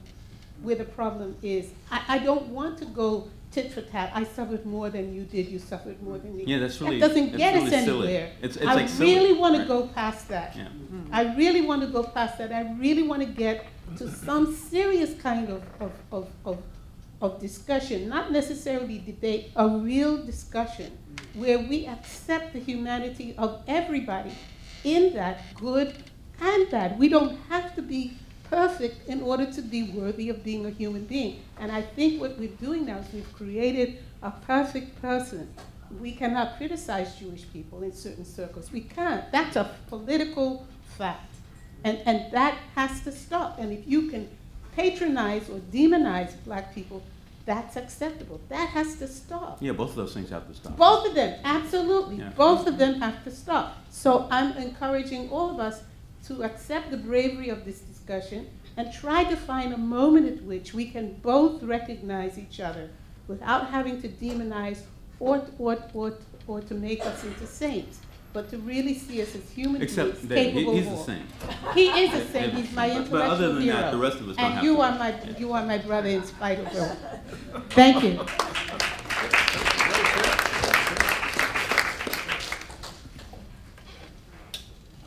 is. I don't want to go tit for tat. I suffered more than you did. You suffered more than me. Yeah, that's really. That doesn't get really us anywhere. It's I like really silly. want to go past that. Yeah. Mm-hmm. I really want to go past that. I really want to get to some serious kind of discussion, not necessarily debate, a real discussion where we accept the humanity of everybody in that, good and bad. We don't have to be perfect in order to be worthy of being a human being. And I think what we're doing now is we've created a perfect person. We cannot criticize Jewish people in certain circles. We can't. That's a political fact. And that has to stop. And if you can patronize or demonize black people, that's acceptable. That has to stop. Yeah, both of those things have to stop. Both of them, absolutely. Yeah. Both of them have to stop. So I'm encouraging all of us to accept the bravery of this discussion and try to find a moment at which we can both recognize each other without having to demonize or to make us into saints, but to really see us as human Except beings that capable he's of the war. same. He is the same. He's my intellectual But other than hero. that, the rest of us don't and have you to. are you are my brother in spite of all. Thank you.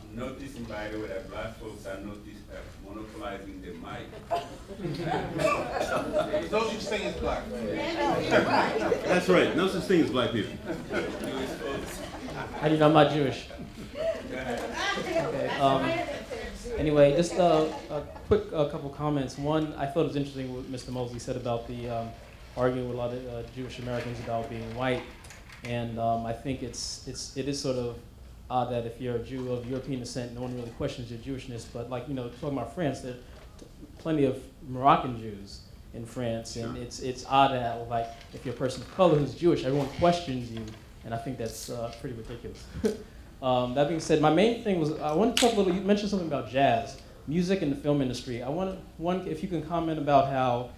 I'm noticing, by the way, that black folks are monopolizing the mic. No such thing as black. That's right. No such thing as black people. How do you know I'm not Jewish? Okay, anyway, just a quick couple comments. One, I thought it was interesting what Mr. Mosley said about the arguing with a lot of Jewish Americans about being white, and I think it is sort of odd that if you're a Jew of European descent, no one really questions your Jewishness. But like talking about France, there are plenty of Moroccan Jews in France, and it's odd that like if you're a person of color who's Jewish, everyone questions you. And I think that's pretty ridiculous. That being said, my main thing was I want to talk a little. You mentioned something about jazz, music in the film industry. I want if you can comment about how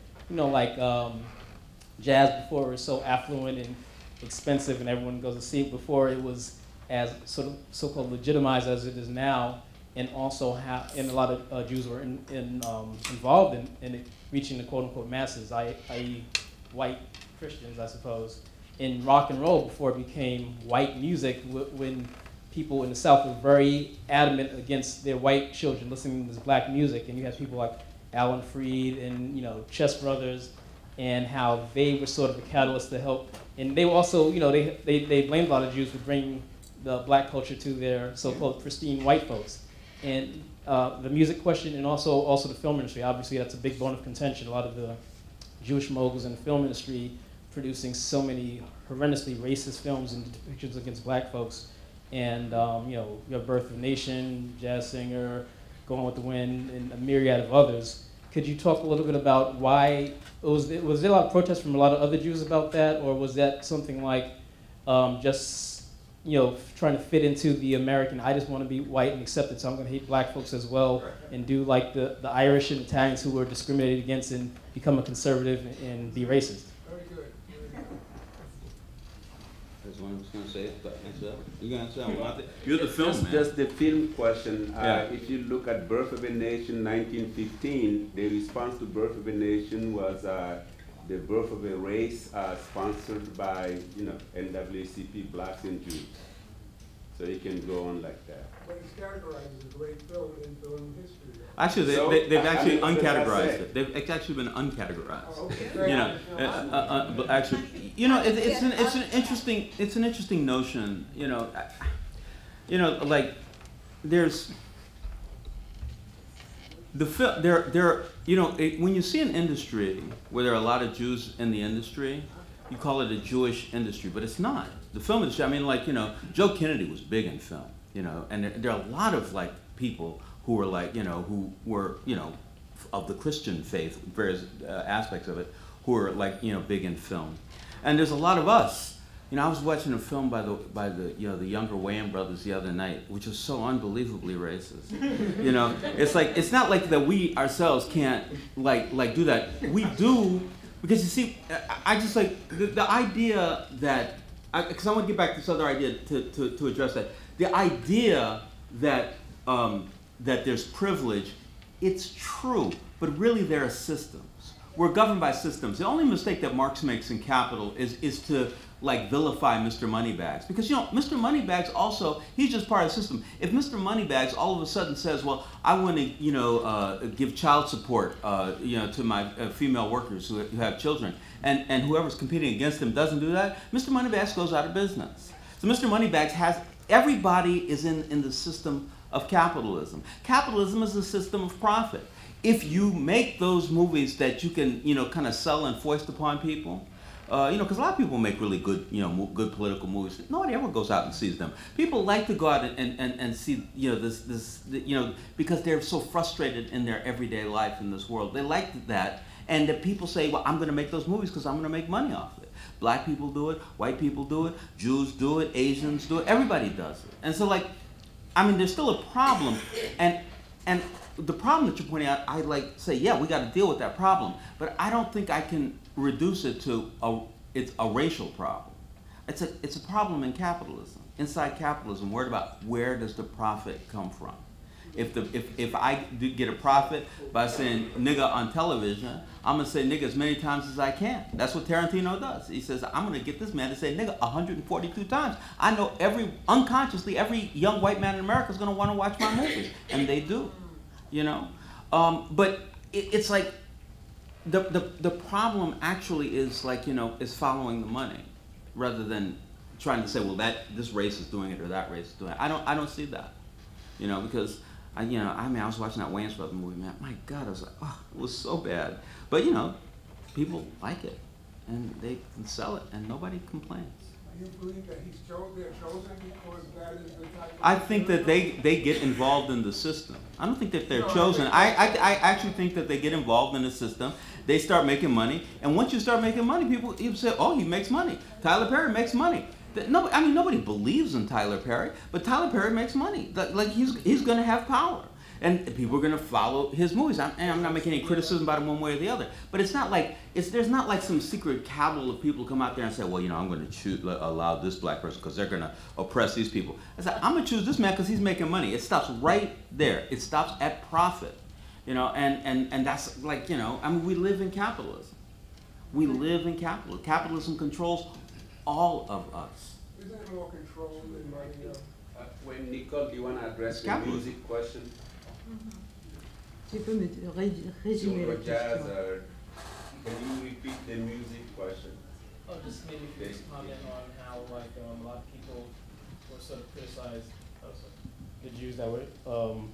jazz before it was so affluent and expensive, and everyone goes to see it. Before it was as sort of so-called legitimized as it is now, and also and a lot of Jews were involved in it reaching the quote-unquote masses, i.e. white Christians, I suppose, in rock and roll before it became white music, when people in the South were very adamant against their white children listening to this black music, and you had people like Alan Freed and Chess Brothers, and how they were sort of a catalyst to help. And they were also, they blamed a lot of Jews for bringing the black culture to their so-called pristine white folks. And the music question, and also the film industry, obviously that's a big bone of contention. A lot of the Jewish moguls in the film industry producing so many horrendously racist films and depictions against black folks. And you have Birth of a Nation, Jazz Singer, Gone with the Wind, and a myriad of others. Could you talk a little bit about why, was there a lot of protest from a lot of other Jews about that, or was that something like just trying to fit into the American, I just want to be white and accepted, so I'm going to hate black folks as well, and do like the Irish and Italians who were discriminated against and become a conservative and be racist? Very good. There's one who's going to say it, but answer that. You're going to answer that one. You're the film man. Just the film question. If you look at Birth of a Nation 1915, the response to Birth of a Nation was the birth of a race sponsored by NAACP blacks and Jews. So you can go on like that. But it's categorized as a great film in film history. Actually, they've actually uncategorized it. They've actually been uncategorized. Oh, okay. Actually, it's an interesting notion. Like there's the when you see an industry where there are a lot of Jews in the industry, you call it a Jewish industry, but it's not. The film industry, I mean, like, Joe Kennedy was big in film, and there are a lot of like people who were like, who were, of the Christian faith, various aspects of it, who were like, big in film. And there's a lot of us. I was watching a film by the younger Wayans brothers the other night, which is so unbelievably racist. It's like, it's not like that we ourselves can't like do that. We do, because you see, I just like the idea that, because I want to get back to this other idea to address that. The idea that that there's privilege, it's true, but really there are systems. We're governed by systems. The only mistake that Marx makes in Capital is to like vilify Mr. Moneybags, because Mr. Moneybags also, he's just part of the system. If Mr. Moneybags all of a sudden says, well, I want to give child support to my female workers who have children, and whoever's competing against him doesn't do that, Mr. Moneybags goes out of business. So Mr. Moneybags has, everybody is in the system of capitalism. Capitalism is a system of profit. If you make those movies that you can, kind of sell and foist upon people, because a lot of people make really good, good political movies. Nobody ever goes out and sees them. People like to go out and see, because they're so frustrated in their everyday life in this world. They like that, and that people say, well, I'm going to make those movies because I'm going to make money off it. Black people do it, white people do it, Jews do it, Asians do it. Everybody does it. And so, like, I mean, there's still a problem, and the problem that you're pointing out, I say, yeah, we got to deal with that problem, but I don't think I can reduce it to it's a racial problem. It's a problem in capitalism. Inside capitalism, worried about where does the profit come from. If I get a profit by saying nigga on television, I'm gonna say nigga as many times as I can. That's what Tarantino does. He says, I'm gonna get this man to say nigga 142 times. I know unconsciously every young white man in America is gonna want to watch my movie, and they do. But it's like the problem actually is like, is following the money rather than trying to say, well, this race is doing it or that race is doing it. I don't see that, because I was watching that Wayans Brothers movie, man. My God, I was like, oh, it was so bad. But people like it, and they can sell it, and nobody complains. Do you believe that they're chosen because that is the type of... I think that they get involved in the system. I don't think that they're chosen. I actually think that they get involved in the system. They start making money, and once you start making money, people say, oh, he makes money. Tyler Perry makes money. Nobody believes in Tyler Perry, but Tyler Perry makes money. Like he's going to have power. and people are gonna follow his movies. And I'm not making any criticism about him one way or the other. But it's not like there's not like some secret cabal of people come out there and say, well, you know, I'm gonna allow this black person because they're gonna oppress these people. I said, I'm gonna choose this man because he's making money. It stops right there. It stops at profit. You know, and that's like, you know, I mean, we live in capitalism. We live in capitalism. Capitalism controls all of us. Is there more control in money? When Nicole, do you want to address the Capitalism. music question? Tu peux me résumer la Sur jazz, question? can you repeat the music question? Oh, just maybe just comment on how like a lot of people were sort of criticized the Jews that were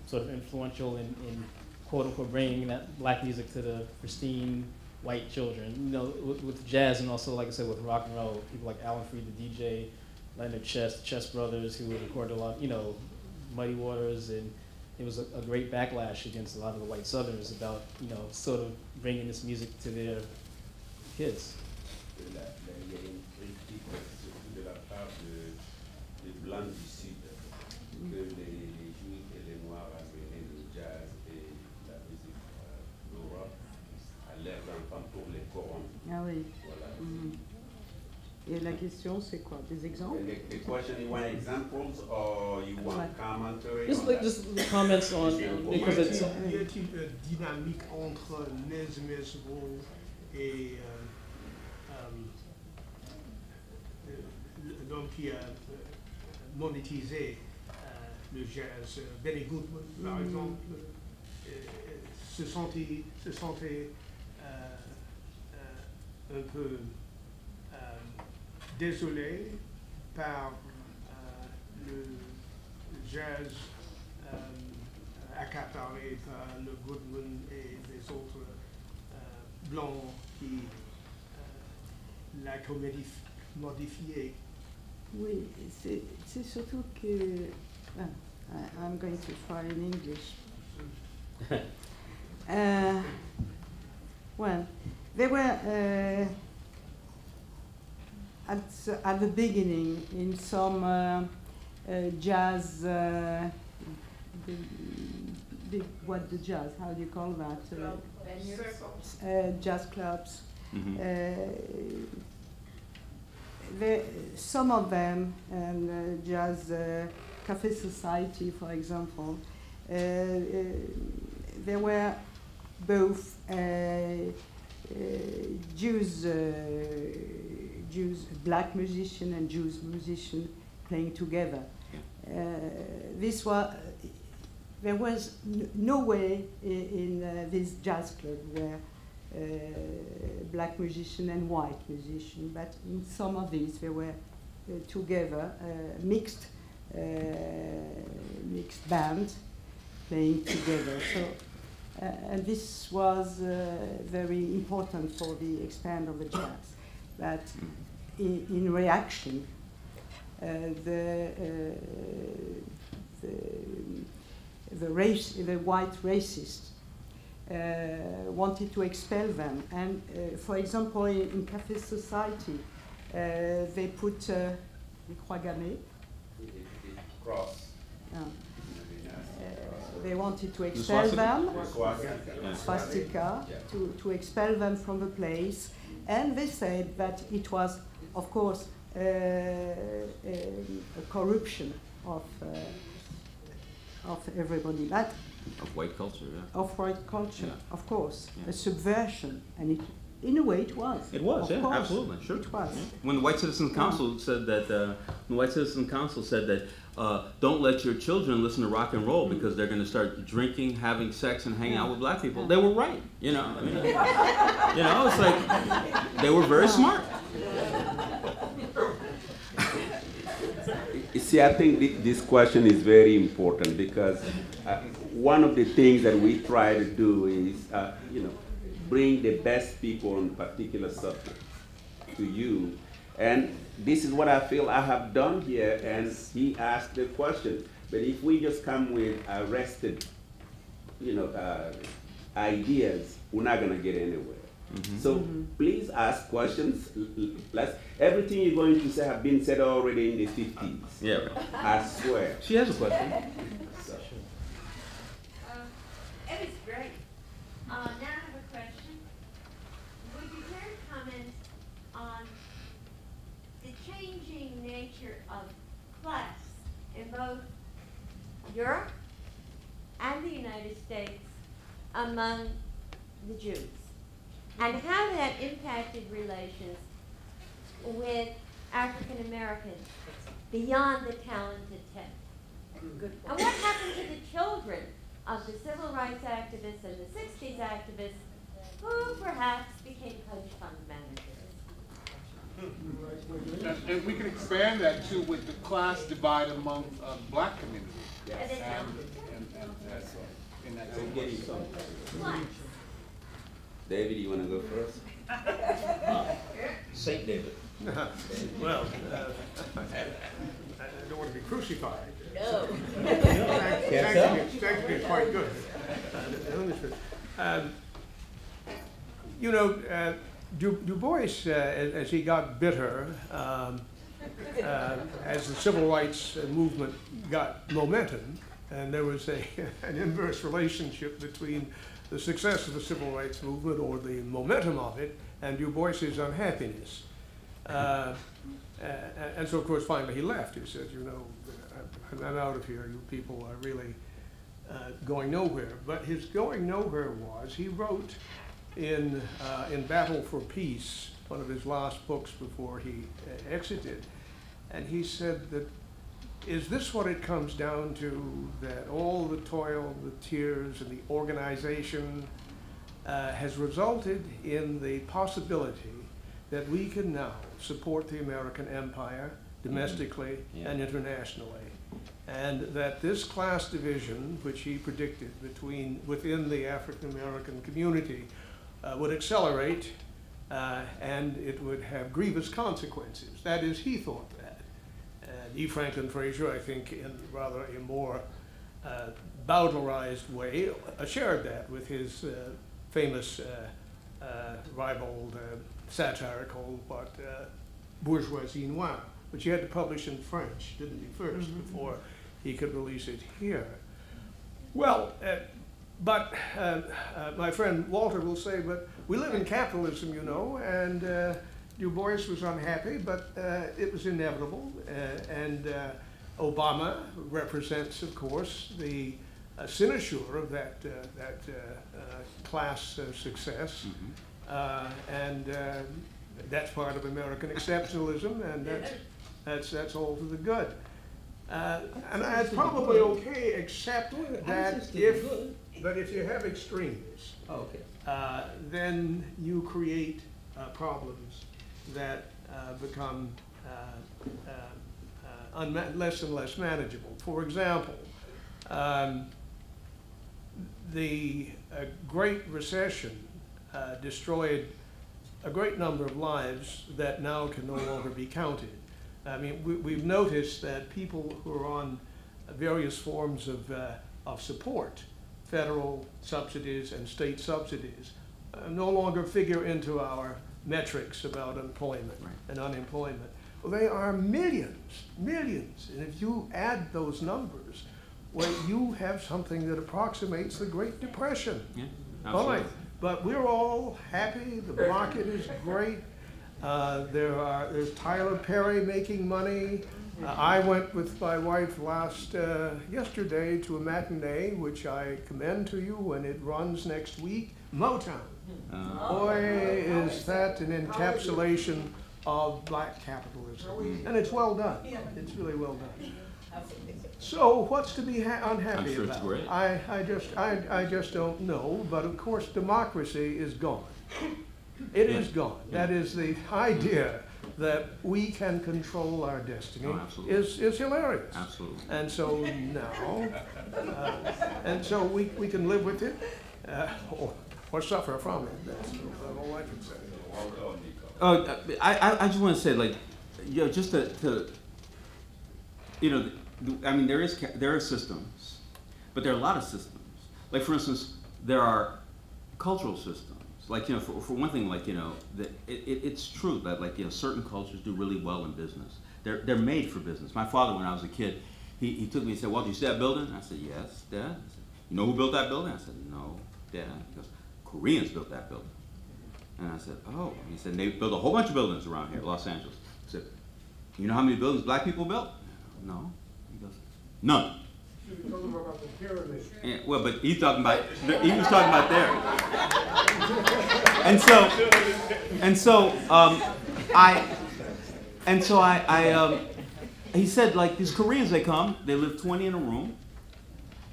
sort of influential in quote unquote bringing that black music to the pristine white children. You know, with jazz and also like I said with rock and roll, people like Alan Freed, the DJ, Leonard Chess, the Chess Brothers, who would record a lot, you know, Muddy Waters, and it was a great backlash against a lot of the white Southerners about, you know, sort of bringing this music to their kids. Il y a une critique surtout de la part des Blancs du Sud, que les Juifs et les Noirs amenaient le jazz et la musique, le rock, à leurs enfants pour les corrompre. Ah oui. Voilà. Mhm. Et la question, c'est quoi? Des exemples? The question, you want examples or you want commentary? Just on like that? just comments on because it's Y a-t-il une dynamique entre Les Miserables et l'homme qui a monétisé le jazz, Benny Goodman, par exemple, se sentait un peu désolé par le jazz accaparé par le Goodman et les autres blancs qui l'a modifié. Oui, c'est surtout que... I'm going to try in English. Well, they were at the beginning in some jazz, what the jazz, how do you call that? Jazz clubs. Some of them, and Jazz Cafe Society, for example, there were both Jews, black musician and Jews musician playing together. There was no way in this jazz club where black musician and white musician, but in some of these they were together, mixed band playing together. So, and this was very important for the expand of the jazz. But in reaction, the white racists wanted to expel them, and for example, in Cafe Society, they put croix gammée. Cross. They wanted to expel them, Swastika. to expel them from the place, and they said that it was, of course, a corruption of everybody. That Of white culture, yeah. of white culture, Yeah. of course, Yeah. a subversion, and it, in a way, it was. It was, Of yeah, course, absolutely, sure. It was. Yeah. When the White Citizens Council said that, don't let your children listen to rock and roll because they're going to start drinking, having sex, and hanging out with black people. They were right, you know. I mean, you know, it's like they were very smart. You see, I think this question is very important because one of the things that we try to do is, bring the best people on a particular subject to you. And this is what I feel I have done here, and he asked the question. But if we just come with arrested, ideas, we're not gonna get anywhere. So please ask questions. Everything you're going to say have been said already in the 50s. Yeah, right. I swear. She has a question. So. It was great. Now I have a question. Would you care to comment on the changing nature of class in both Europe and the United States among the Jews, and how that impacted relations with African Americans beyond the talented 10? Good And what happened to the children of the civil rights activists and the 60s activists who perhaps became hedge fund managers? And we can expand that too with the class divide among black communities. Yes. In that I'm getting some. What? David, you want to go first? Saint David. Well, I don't want to be crucified. No. It's actually quite good. You know, Du Bois, as he got bitter, as the civil rights movement got momentum, and there was an inverse relationship between the success of the civil rights movement, or the momentum of it, and Du Bois's unhappiness. And so, of course, finally he left. He said, you know, I'm out of here. You people are really going nowhere. But his going nowhere was, he wrote in Battle for Peace, one of his last books before he exited, and he said that, is this what it comes down to, that all the toil, the tears, and the organization has resulted in the possibility that we can now support the American empire domestically and internationally, and that this class division, which he predicted within the African American community, would accelerate, and it would have grievous consequences. That is, he thought that. And E. Franklin Frazier, I think, in rather a more Bowdlerized way, shared that with his famous ribald satirical Bourgeoisie Noire, which he had to publish in French, didn't he, first, before he could release it here. Well, but my friend Walter will say, but we live in capitalism, you know, and Du Bois was unhappy, but it was inevitable, and Obama represents, of course, the cynosure of that class success, and that's part of American exceptionalism, and that's all to the good. And that's probably okay, except that if you have extremes, then you create problems that become less and less manageable. For example, the Great Recession destroyed a great number of lives that now can no longer be counted. I mean, we've noticed that people who are on various forms of support, federal subsidies and state subsidies, no longer figure into our metrics about employment and unemployment. Well, they are millions, millions. And if you add those numbers, well, you have something that approximates the Great Depression. Yeah, all right, but we're all happy. The market is great. There's Tyler Perry making money. I went with my wife yesterday to a matinee, which I commend to you, and it runs next week. Motown. Boy, is that an encapsulation of black capitalism, and it's well done. It's really well done. So what's to be unhappy about? It's great. I just don't know. But of course, democracy is gone. It is gone. That is, the idea that we can control our destiny is hilarious. Absolutely. And so now, and so we can live with it or suffer from it. That's all I can say. I just want to say, like, you know, just to you know, I mean, there are systems, but there are a lot of systems. Like, for instance, there are cultural systems. Like, you know, for one thing, like, you know, it's true that, like, you know, certain cultures do really well in business. They're made for business. My father, when I was a kid, he took me and said, "Well, do you see that building?" I said, "Yes, Dad." I said, you know who built that building? I said, no, Dad. He goes, Koreans built that building. And I said, oh. And he said, they built a whole bunch of buildings around here, Los Angeles. I said, you know how many buildings black people built? No. He goes, none. You told him about the pyramid. Yeah, well, but he was talking about there. He said, like, these Koreans, they come, they live 20 in a room,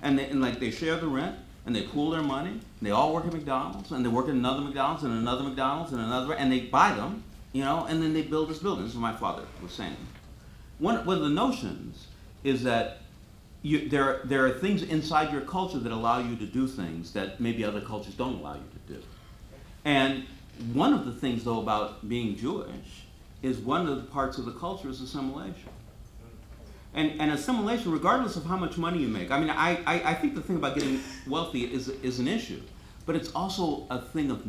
and they share the rent, and they pool their money, and they all work at McDonald's, and they work at another McDonald's, and another McDonald's, and another, and they buy them, you know, and then they build this building. This is what my father was saying. One of the notions is that there are things inside your culture that allow you to do things that maybe other cultures don't allow you to do. And one of the things, though, about being Jewish is one of the parts of the culture is assimilation. And assimilation, regardless of how much money you make. I mean, I think the thing about getting wealthy is an issue, but it's also a thing of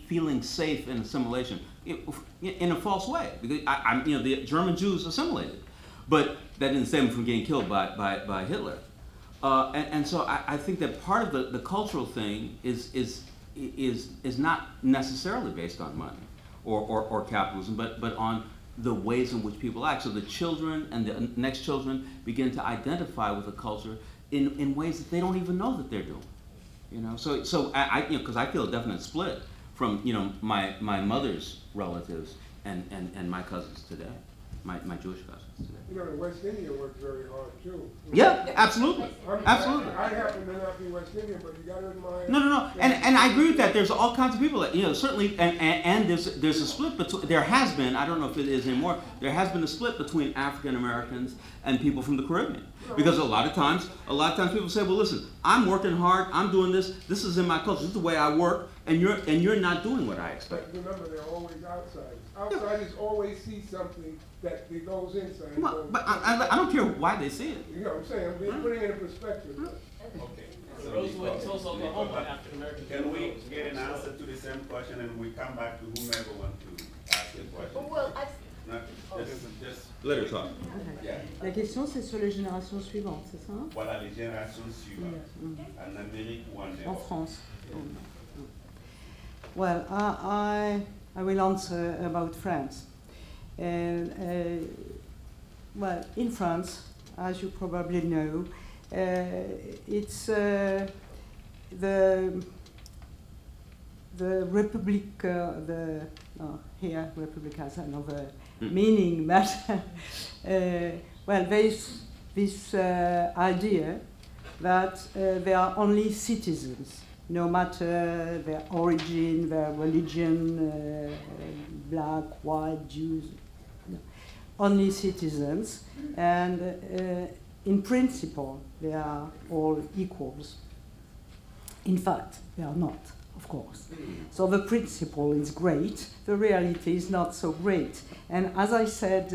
feeling safe in assimilation in a false way. Because the German Jews assimilated, but that didn't save them from getting killed by Hitler. And so I think that part of the cultural thing is not necessarily based on money or capitalism, but on the ways in which people act. So the children and the next children begin to identify with the culture in ways that they don't even know that they're doing. You know, so I because I feel a definite split from my mother's relatives and my cousins today, my Jewish cousins today. You know, the West Indian worked very hard too. Yeah, absolutely, absolutely. I happen to not be West Indian, but you got to admire. No, and I agree with that. There's all kinds of people that certainly, and there's a split between. There has been, I don't know if it is anymore. There has been a split between African Americans and people from the Caribbean, because a lot of times people say, well, listen, I'm working hard, I'm doing this. This is in my culture. This is the way I work, and you're not doing what I expect. But remember, they're always outsiders. Outsiders always see something that goes inside. Well, but I don't care why they see it. You know what I'm saying? I'm putting it in perspective. Okay. Rosewood tells Oklahoma African American. Can we get an answer to the same question and we come back to whomever wants to ask the question? Well, Just Let her talk. La question, c'est sur les générations suivantes, c'est ça? Voilà, les générations suivantes. En Amérique ou en En Europe? France. Well, I will answer about France. Well, in France, as you probably know, it's the Republic. Here, Republic has another meaning, but well, there is this idea that they are only citizens, no matter their origin, their religion, black, white, Jews, no, only citizens, and in principle they are all equals. In fact, they are not, of course. So the principle is great, the reality is not so great. And as I said,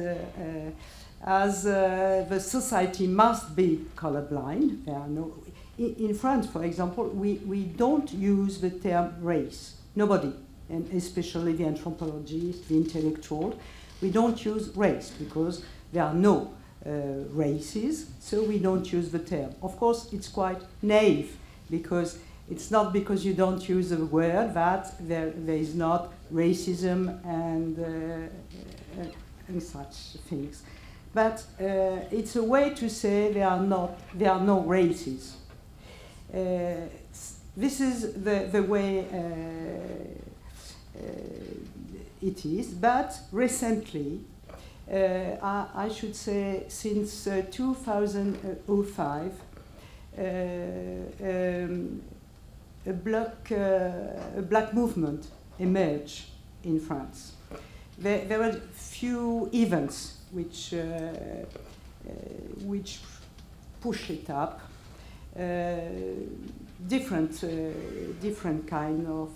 as the society must be colorblind, there are no. In France, for example, we don't use the term race. Nobody, and especially the anthropologist, the intellectual, we don't use race because there are no races, so we don't use the term. Of course, it's quite naive because it's not because you don't use the word that there is not racism and such things. But it's a way to say there are no races. This is the way it is, but recently, I should say since 2005, a black movement emerged in France. There were few events which push it up. Different kind of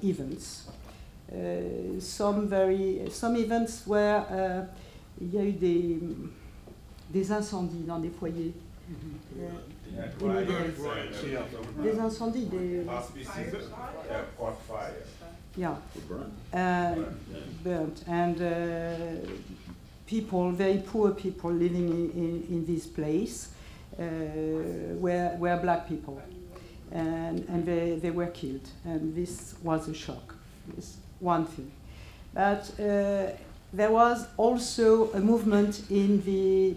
events. Some events where il y a eu des incendies dans des foyers. Des incendies, yeah, burnt, and people, very poor people living in this place were black people. and they were killed. And this was a shock, this one thing. But there was also a movement in the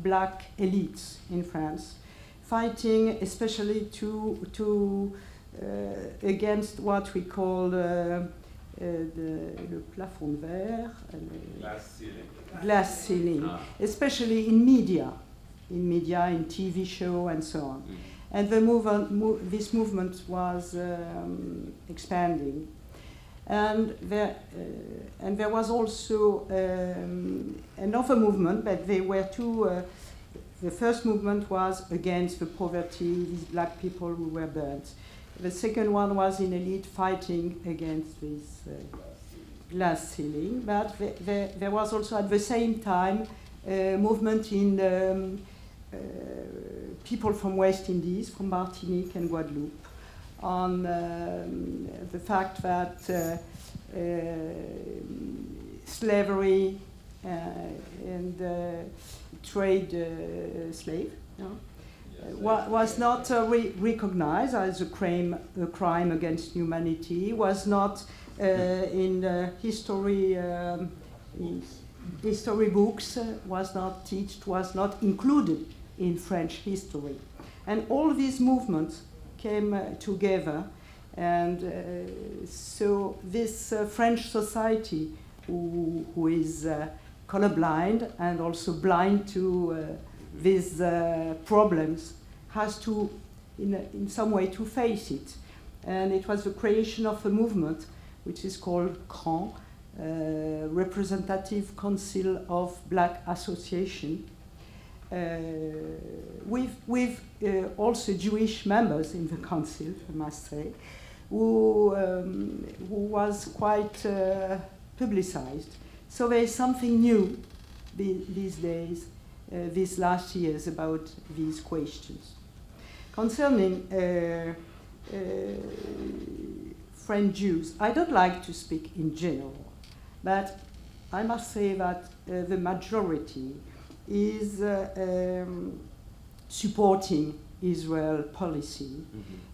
black elites in France, fighting especially against what we call le plafond vert, glass ceiling, especially in media, in TV show and so on. And this movement was expanding. And there was also another movement, but there were two. The first movement was against the poverty, these black people who were burnt. The second one was in elite fighting against this glass ceiling. But there was also at the same time a movement in people from West Indies, from Martinique and Guadeloupe, on the fact that slavery and trade slave was not recognized as a crime against humanity, was not in history books, was not taught, was not included in French history. And all these movements came together, and so this French society, who is colorblind and also blind to these problems, has to, in some way, to face it. And it was the creation of a movement which is called CRAN, Representative Council of Black Association, with also Jewish members in the council, I must say, who was quite publicized. So there is something new these days, these last years, about these questions. Concerning French Jews, I don't like to speak in general, but I must say that the majority is supporting Israel policy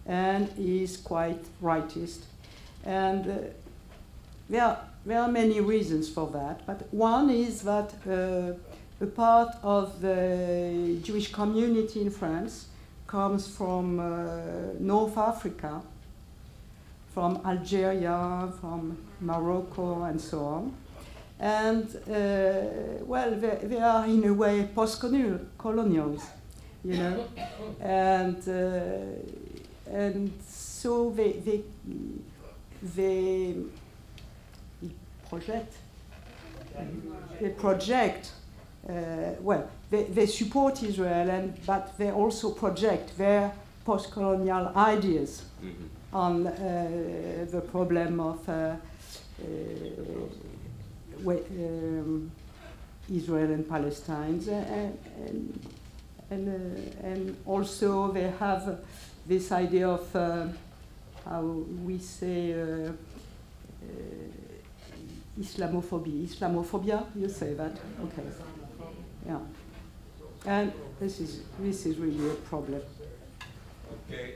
and is quite rightist. And there are many reasons for that, but one is that a part of the Jewish community in France comes from North Africa, from Algeria, from Morocco, and so on. And, well, they are in a way post-colonials, you know, and so they project, well, they support Israel, but they also project their post-colonial ideas on the problem of Israel and Palestine, and also they have this idea of how we say Islamophobia. You say that, okay? Yeah, and this is really a problem. Okay,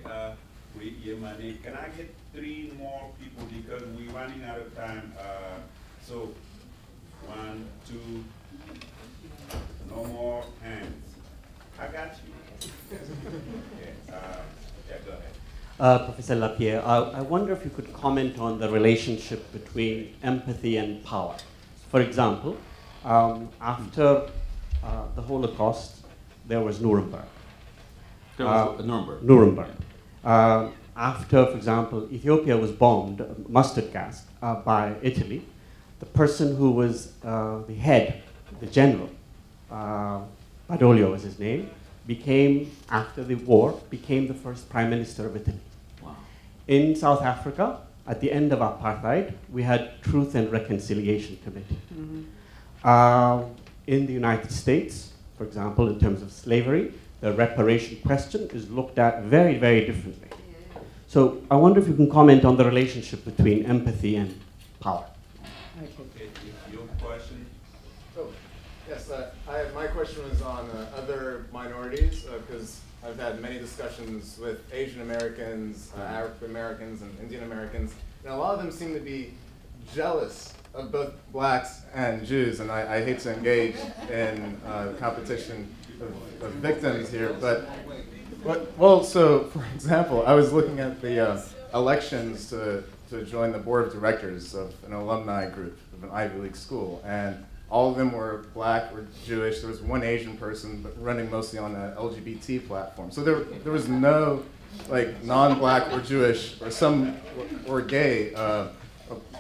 Yemani, can I get 3 more people because we're running out of time? So, 1, 2, no more hands. I got you. Okay, yeah, go ahead. Professor Lapierre, I wonder if you could comment on the relationship between empathy and power. For example, after the Holocaust, there was Nuremberg. Nuremberg. After, for example, Ethiopia was bombed, mustard gas, by Italy, the person who was the head, the general, Badoglio was his name, became, after the war, became the first prime minister of Italy. Wow. In South Africa, at the end of apartheid, we had Truth and Reconciliation Committee. In the United States, for example, in terms of slavery, the reparation question is looked at very, very differently. So I wonder if you can comment on the relationship between empathy and power. Okay, your question? So, yes, My question was on other minorities, because I've had many discussions with Asian Americans, African Americans, and Indian Americans, and a lot of them seem to be jealous of both blacks and Jews, and I hate to engage in competition of victims here, but well, so for example, I was looking at the elections to join the board of directors of an alumni group of an Ivy League school, and all of them were black or Jewish. There was one Asian person, but running mostly on an LGBT platform. So there was no like non-black or Jewish or gay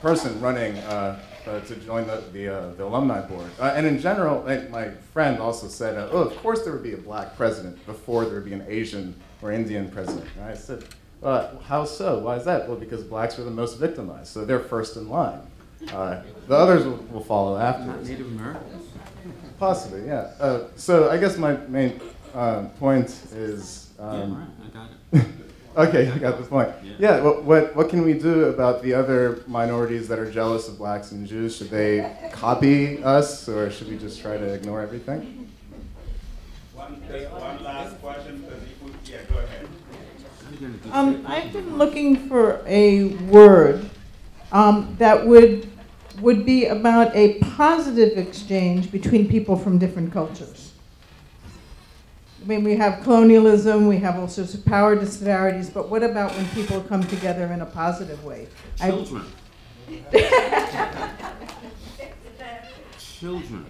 person running to join the alumni board. And in general, my friend also said, oh, of course there would be a black president before there would be an Asian or Indian president. And I said, how so? Why is that? Well, because blacks were the most victimized, so they're first in line. The others will follow afterwards. Native Americans? Possibly, yeah. So I guess my main point is... yeah, right, I got it. Okay, I got the point. Yeah, what can we do about the other minorities that are jealous of blacks and Jews? Should they copy us, or should we just try to ignore everything? One last question, because yeah, go ahead. I've been looking for a word that would be about a positive exchange between people from different cultures. I mean, we have colonialism, we have all sorts of power disparities, but what about when people come together in a positive way? Children. Children.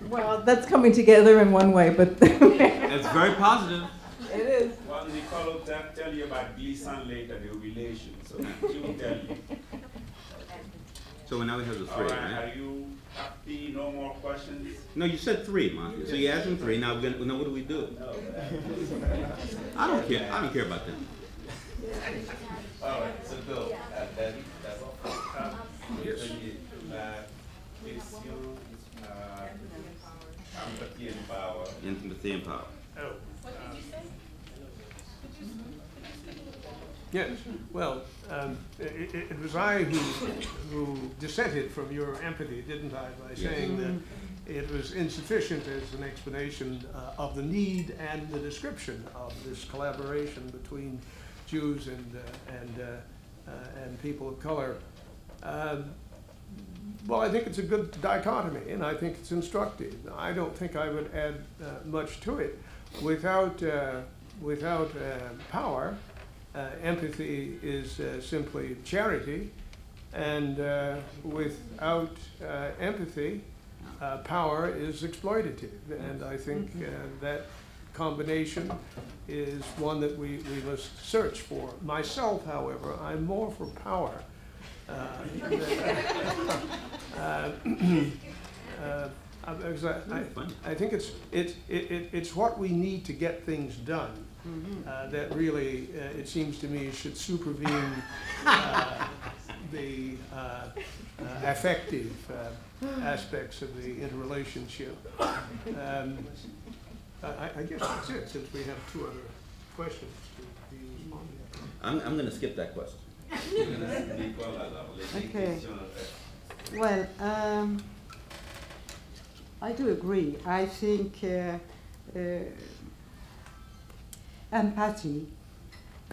Well, that's coming together in one way, but... It's very positive. It is. Well, Nicole will tell you about Gleason later, the relation, so she will tell you. So now we have the three, All right, right? are you happy? No more questions? No, you said three, Monty. So you asked him three. Now what do we do? I don't care. I don't care about that. All right, so Bill, that's all. Empathy and power. Empathy and power. Oh. What did you say? Yes, well, it was I who dissented from your empathy, didn't I, by saying that it was insufficient as an explanation of the need and the description of this collaboration between Jews and people of color. Well, I think it's a good dichotomy, and I think it's instructive. I don't think I would add much to it. Without power, empathy is simply charity, and without empathy, power is exploitative. And I think that combination is one that we must search for. Myself, however, I'm more for power. I think it's what we need to get things done. That really, it seems to me, should supervene the affective aspects of the interrelationship. I guess that's it, since we have two other questions to be responded to. I'm going to skip that question. Okay. Well, I do agree. I think empathy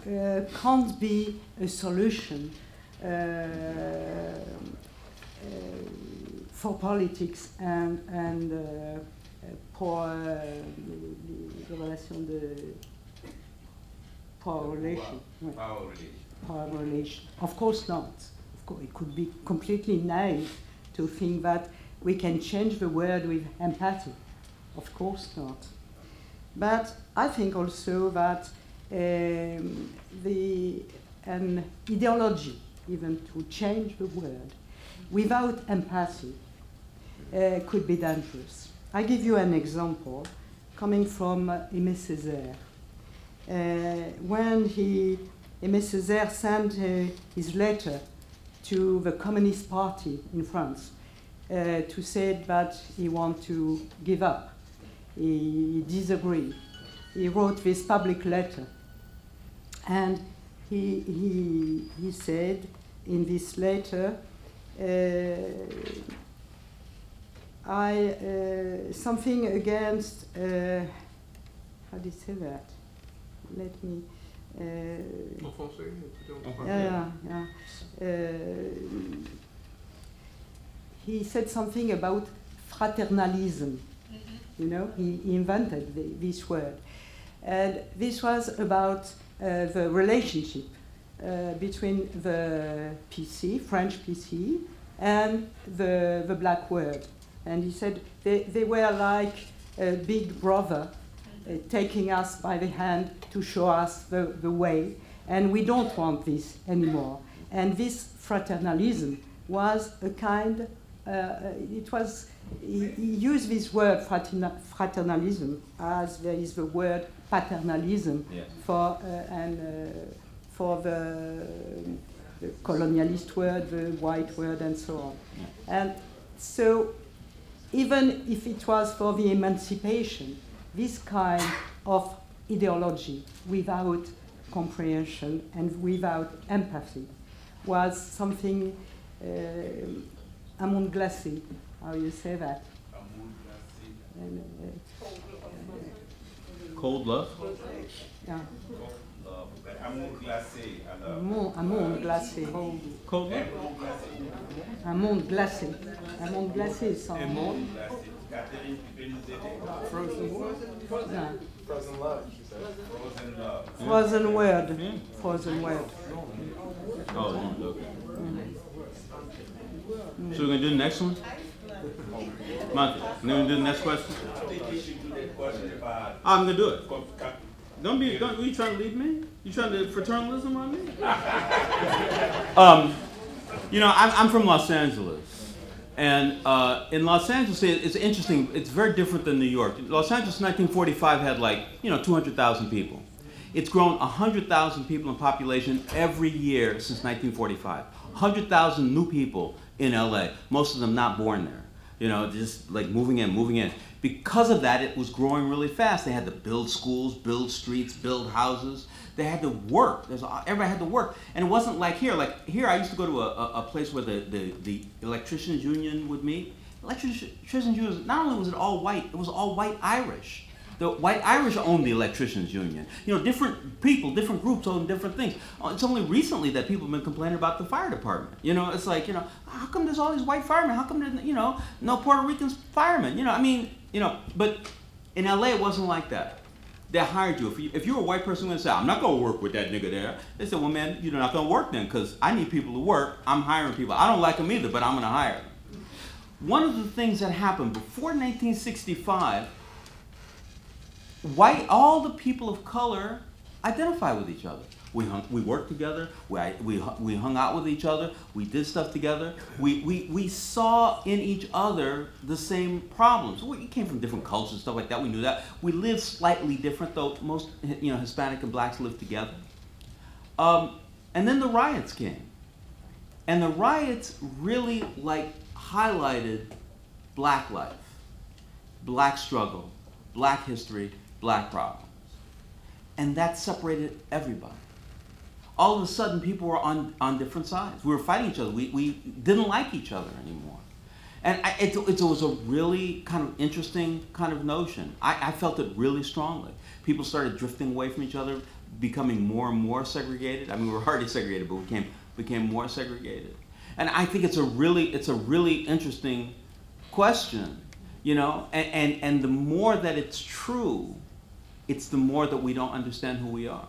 can't be a solution for politics and pour les relations de power relation. Power relation. Of course not. Of course, it could be completely naive to think that we can change the world with empathy. Of course not. But I think also that an ideology, even to change the world, without empathy, could be dangerous. I give you an example coming from Aimé Césaire. When Aimé Césaire sent his letter to the Communist Party in France to say that he wanted to give up. He disagreed. He wrote this public letter. And he said in this letter, something against, how do you say that? Let me. He said something about fraternalism. You know, he invented this word. And this was about the relationship between the PC, French PC, and the black world. And he said they were like a big brother taking us by the hand to show us the way. And we don't want this anymore. And this fraternalism was a kind, he used this word fraternalism as there is the word paternalism for the colonialist word, the white word, and so on. And so even if it was for the emancipation, this kind of ideology without comprehension and without empathy was something amour glacé. How you say that? Cold love? Yeah. Amour glacé. Amour glacé. Cold love? Amour glacé. Amour glacé is something. Frozen word? Yeah. Frozen love, she said. Frozen love. Frozen word. Frozen word. Oh, okay. So we're going to do the next one? Monty, then we're going to do the next question? I think we should do that question about... I'm going to do it. Are you trying to leave me? You trying to fraternalism on me? You know, I'm from Los Angeles. And in Los Angeles, it's interesting. It's very different than New York. Los Angeles in 1945 had like, 200,000 people. It's grown 100,000 people in population every year since 1945. 100,000 new people in LA. Most of them not born there. Just like moving in. Because of that, it was growing really fast. They had to build schools, build streets, build houses. They had to work. Everybody had to work. And it wasn't like here. Like here, I used to go to a place where the electricians union would meet. Electricians union, not only was it all white, it was all white Irish. The white Irish owned the electricians union. Different people, different groups own different things. It's only recently that people have been complaining about the fire department. It's like, how come there's all these white firemen? How come there's, no Puerto Rican firemen? But in LA it wasn't like that. They hired you. If you're a white person going to say, I'm not going to work with that nigga there. They said, well, man, you're not going to work then because I need people to work. I'm hiring people. I don't like them either, but I'm going to hire them. One of the things that happened before 1965, all the people of color identify with each other. We worked together. We hung out with each other. We did stuff together. We saw in each other the same problems. We came from different cultures and stuff like that. We knew that. We lived slightly different, though most Hispanic and blacks lived together. And then the riots came, and the riots really highlighted black life, black struggle, black history, black problems. And that separated everybody. All of a sudden, people were on different sides. We were fighting each other. We didn't like each other anymore. And it was a really kind of interesting kind of notion. I felt it really strongly. People started drifting away from each other, becoming more and more segregated. I mean, we were already segregated, but we became more segregated. And I think it's a really interesting question, and the more that it's true, it's the more that we don't understand who we are.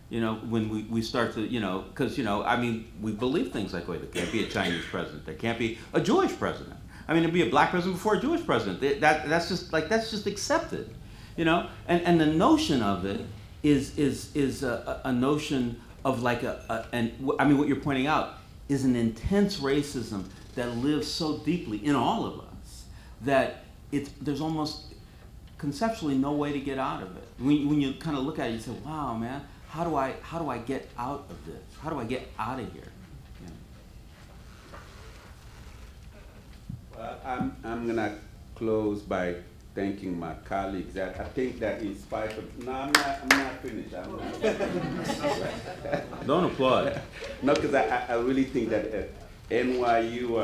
When we start to, because, I mean, we believe things like, wait, there can't be a Chinese president. There can't be a Jewish president. I mean, there'd be a black president before a Jewish president. That's just accepted, And the notion of it is a notion of what you're pointing out is an intense racism that lives so deeply in all of us that there's almost conceptually no way to get out of it. When you kind of look at it, you say, wow, man, how do I get out of this? How do I get out of here? Well, I'm gonna close by thanking my colleagues. I think that in spite of I'm not finished. I'm not. Don't applaud. No, because I really think that NYU,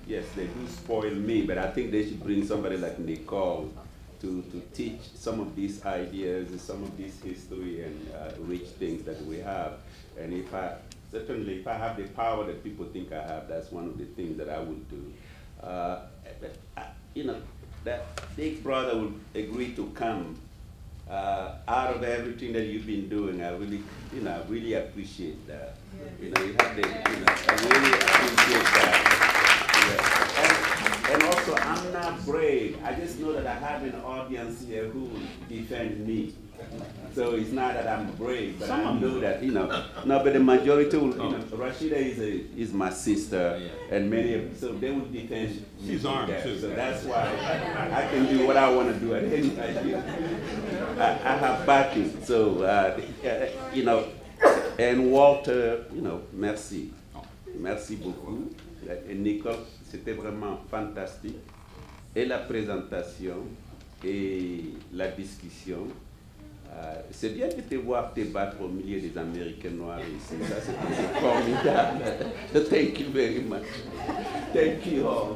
yes, they do spoil me, but I think they should bring somebody like Nicole to teach some of these ideas, some of this history and rich things that we have. And certainly if I have the power that people think I have, that's one of the things that I would do. That Big Brother would agree to come out of everything that you've been doing. I really, really appreciate that. You have the, I really appreciate that. Yeah. And also, I'm not brave. I just know that I have an audience here who will defend me. So it's not that I'm brave, but I know that, no, but the majority will, Rashida is my sister, and many of, so they will defend me. She's armed too. So that's why I can do what I want to do at any time. I have backing, so, and Walter, merci. Merci beaucoup. Et Nicole, c'était vraiment fantastique. Et la présentation, et la discussion. C'est bien de te voir te battre au milieu des Américains noirs ici. Ça, c'est formidable. Thank you very much. Thank you all.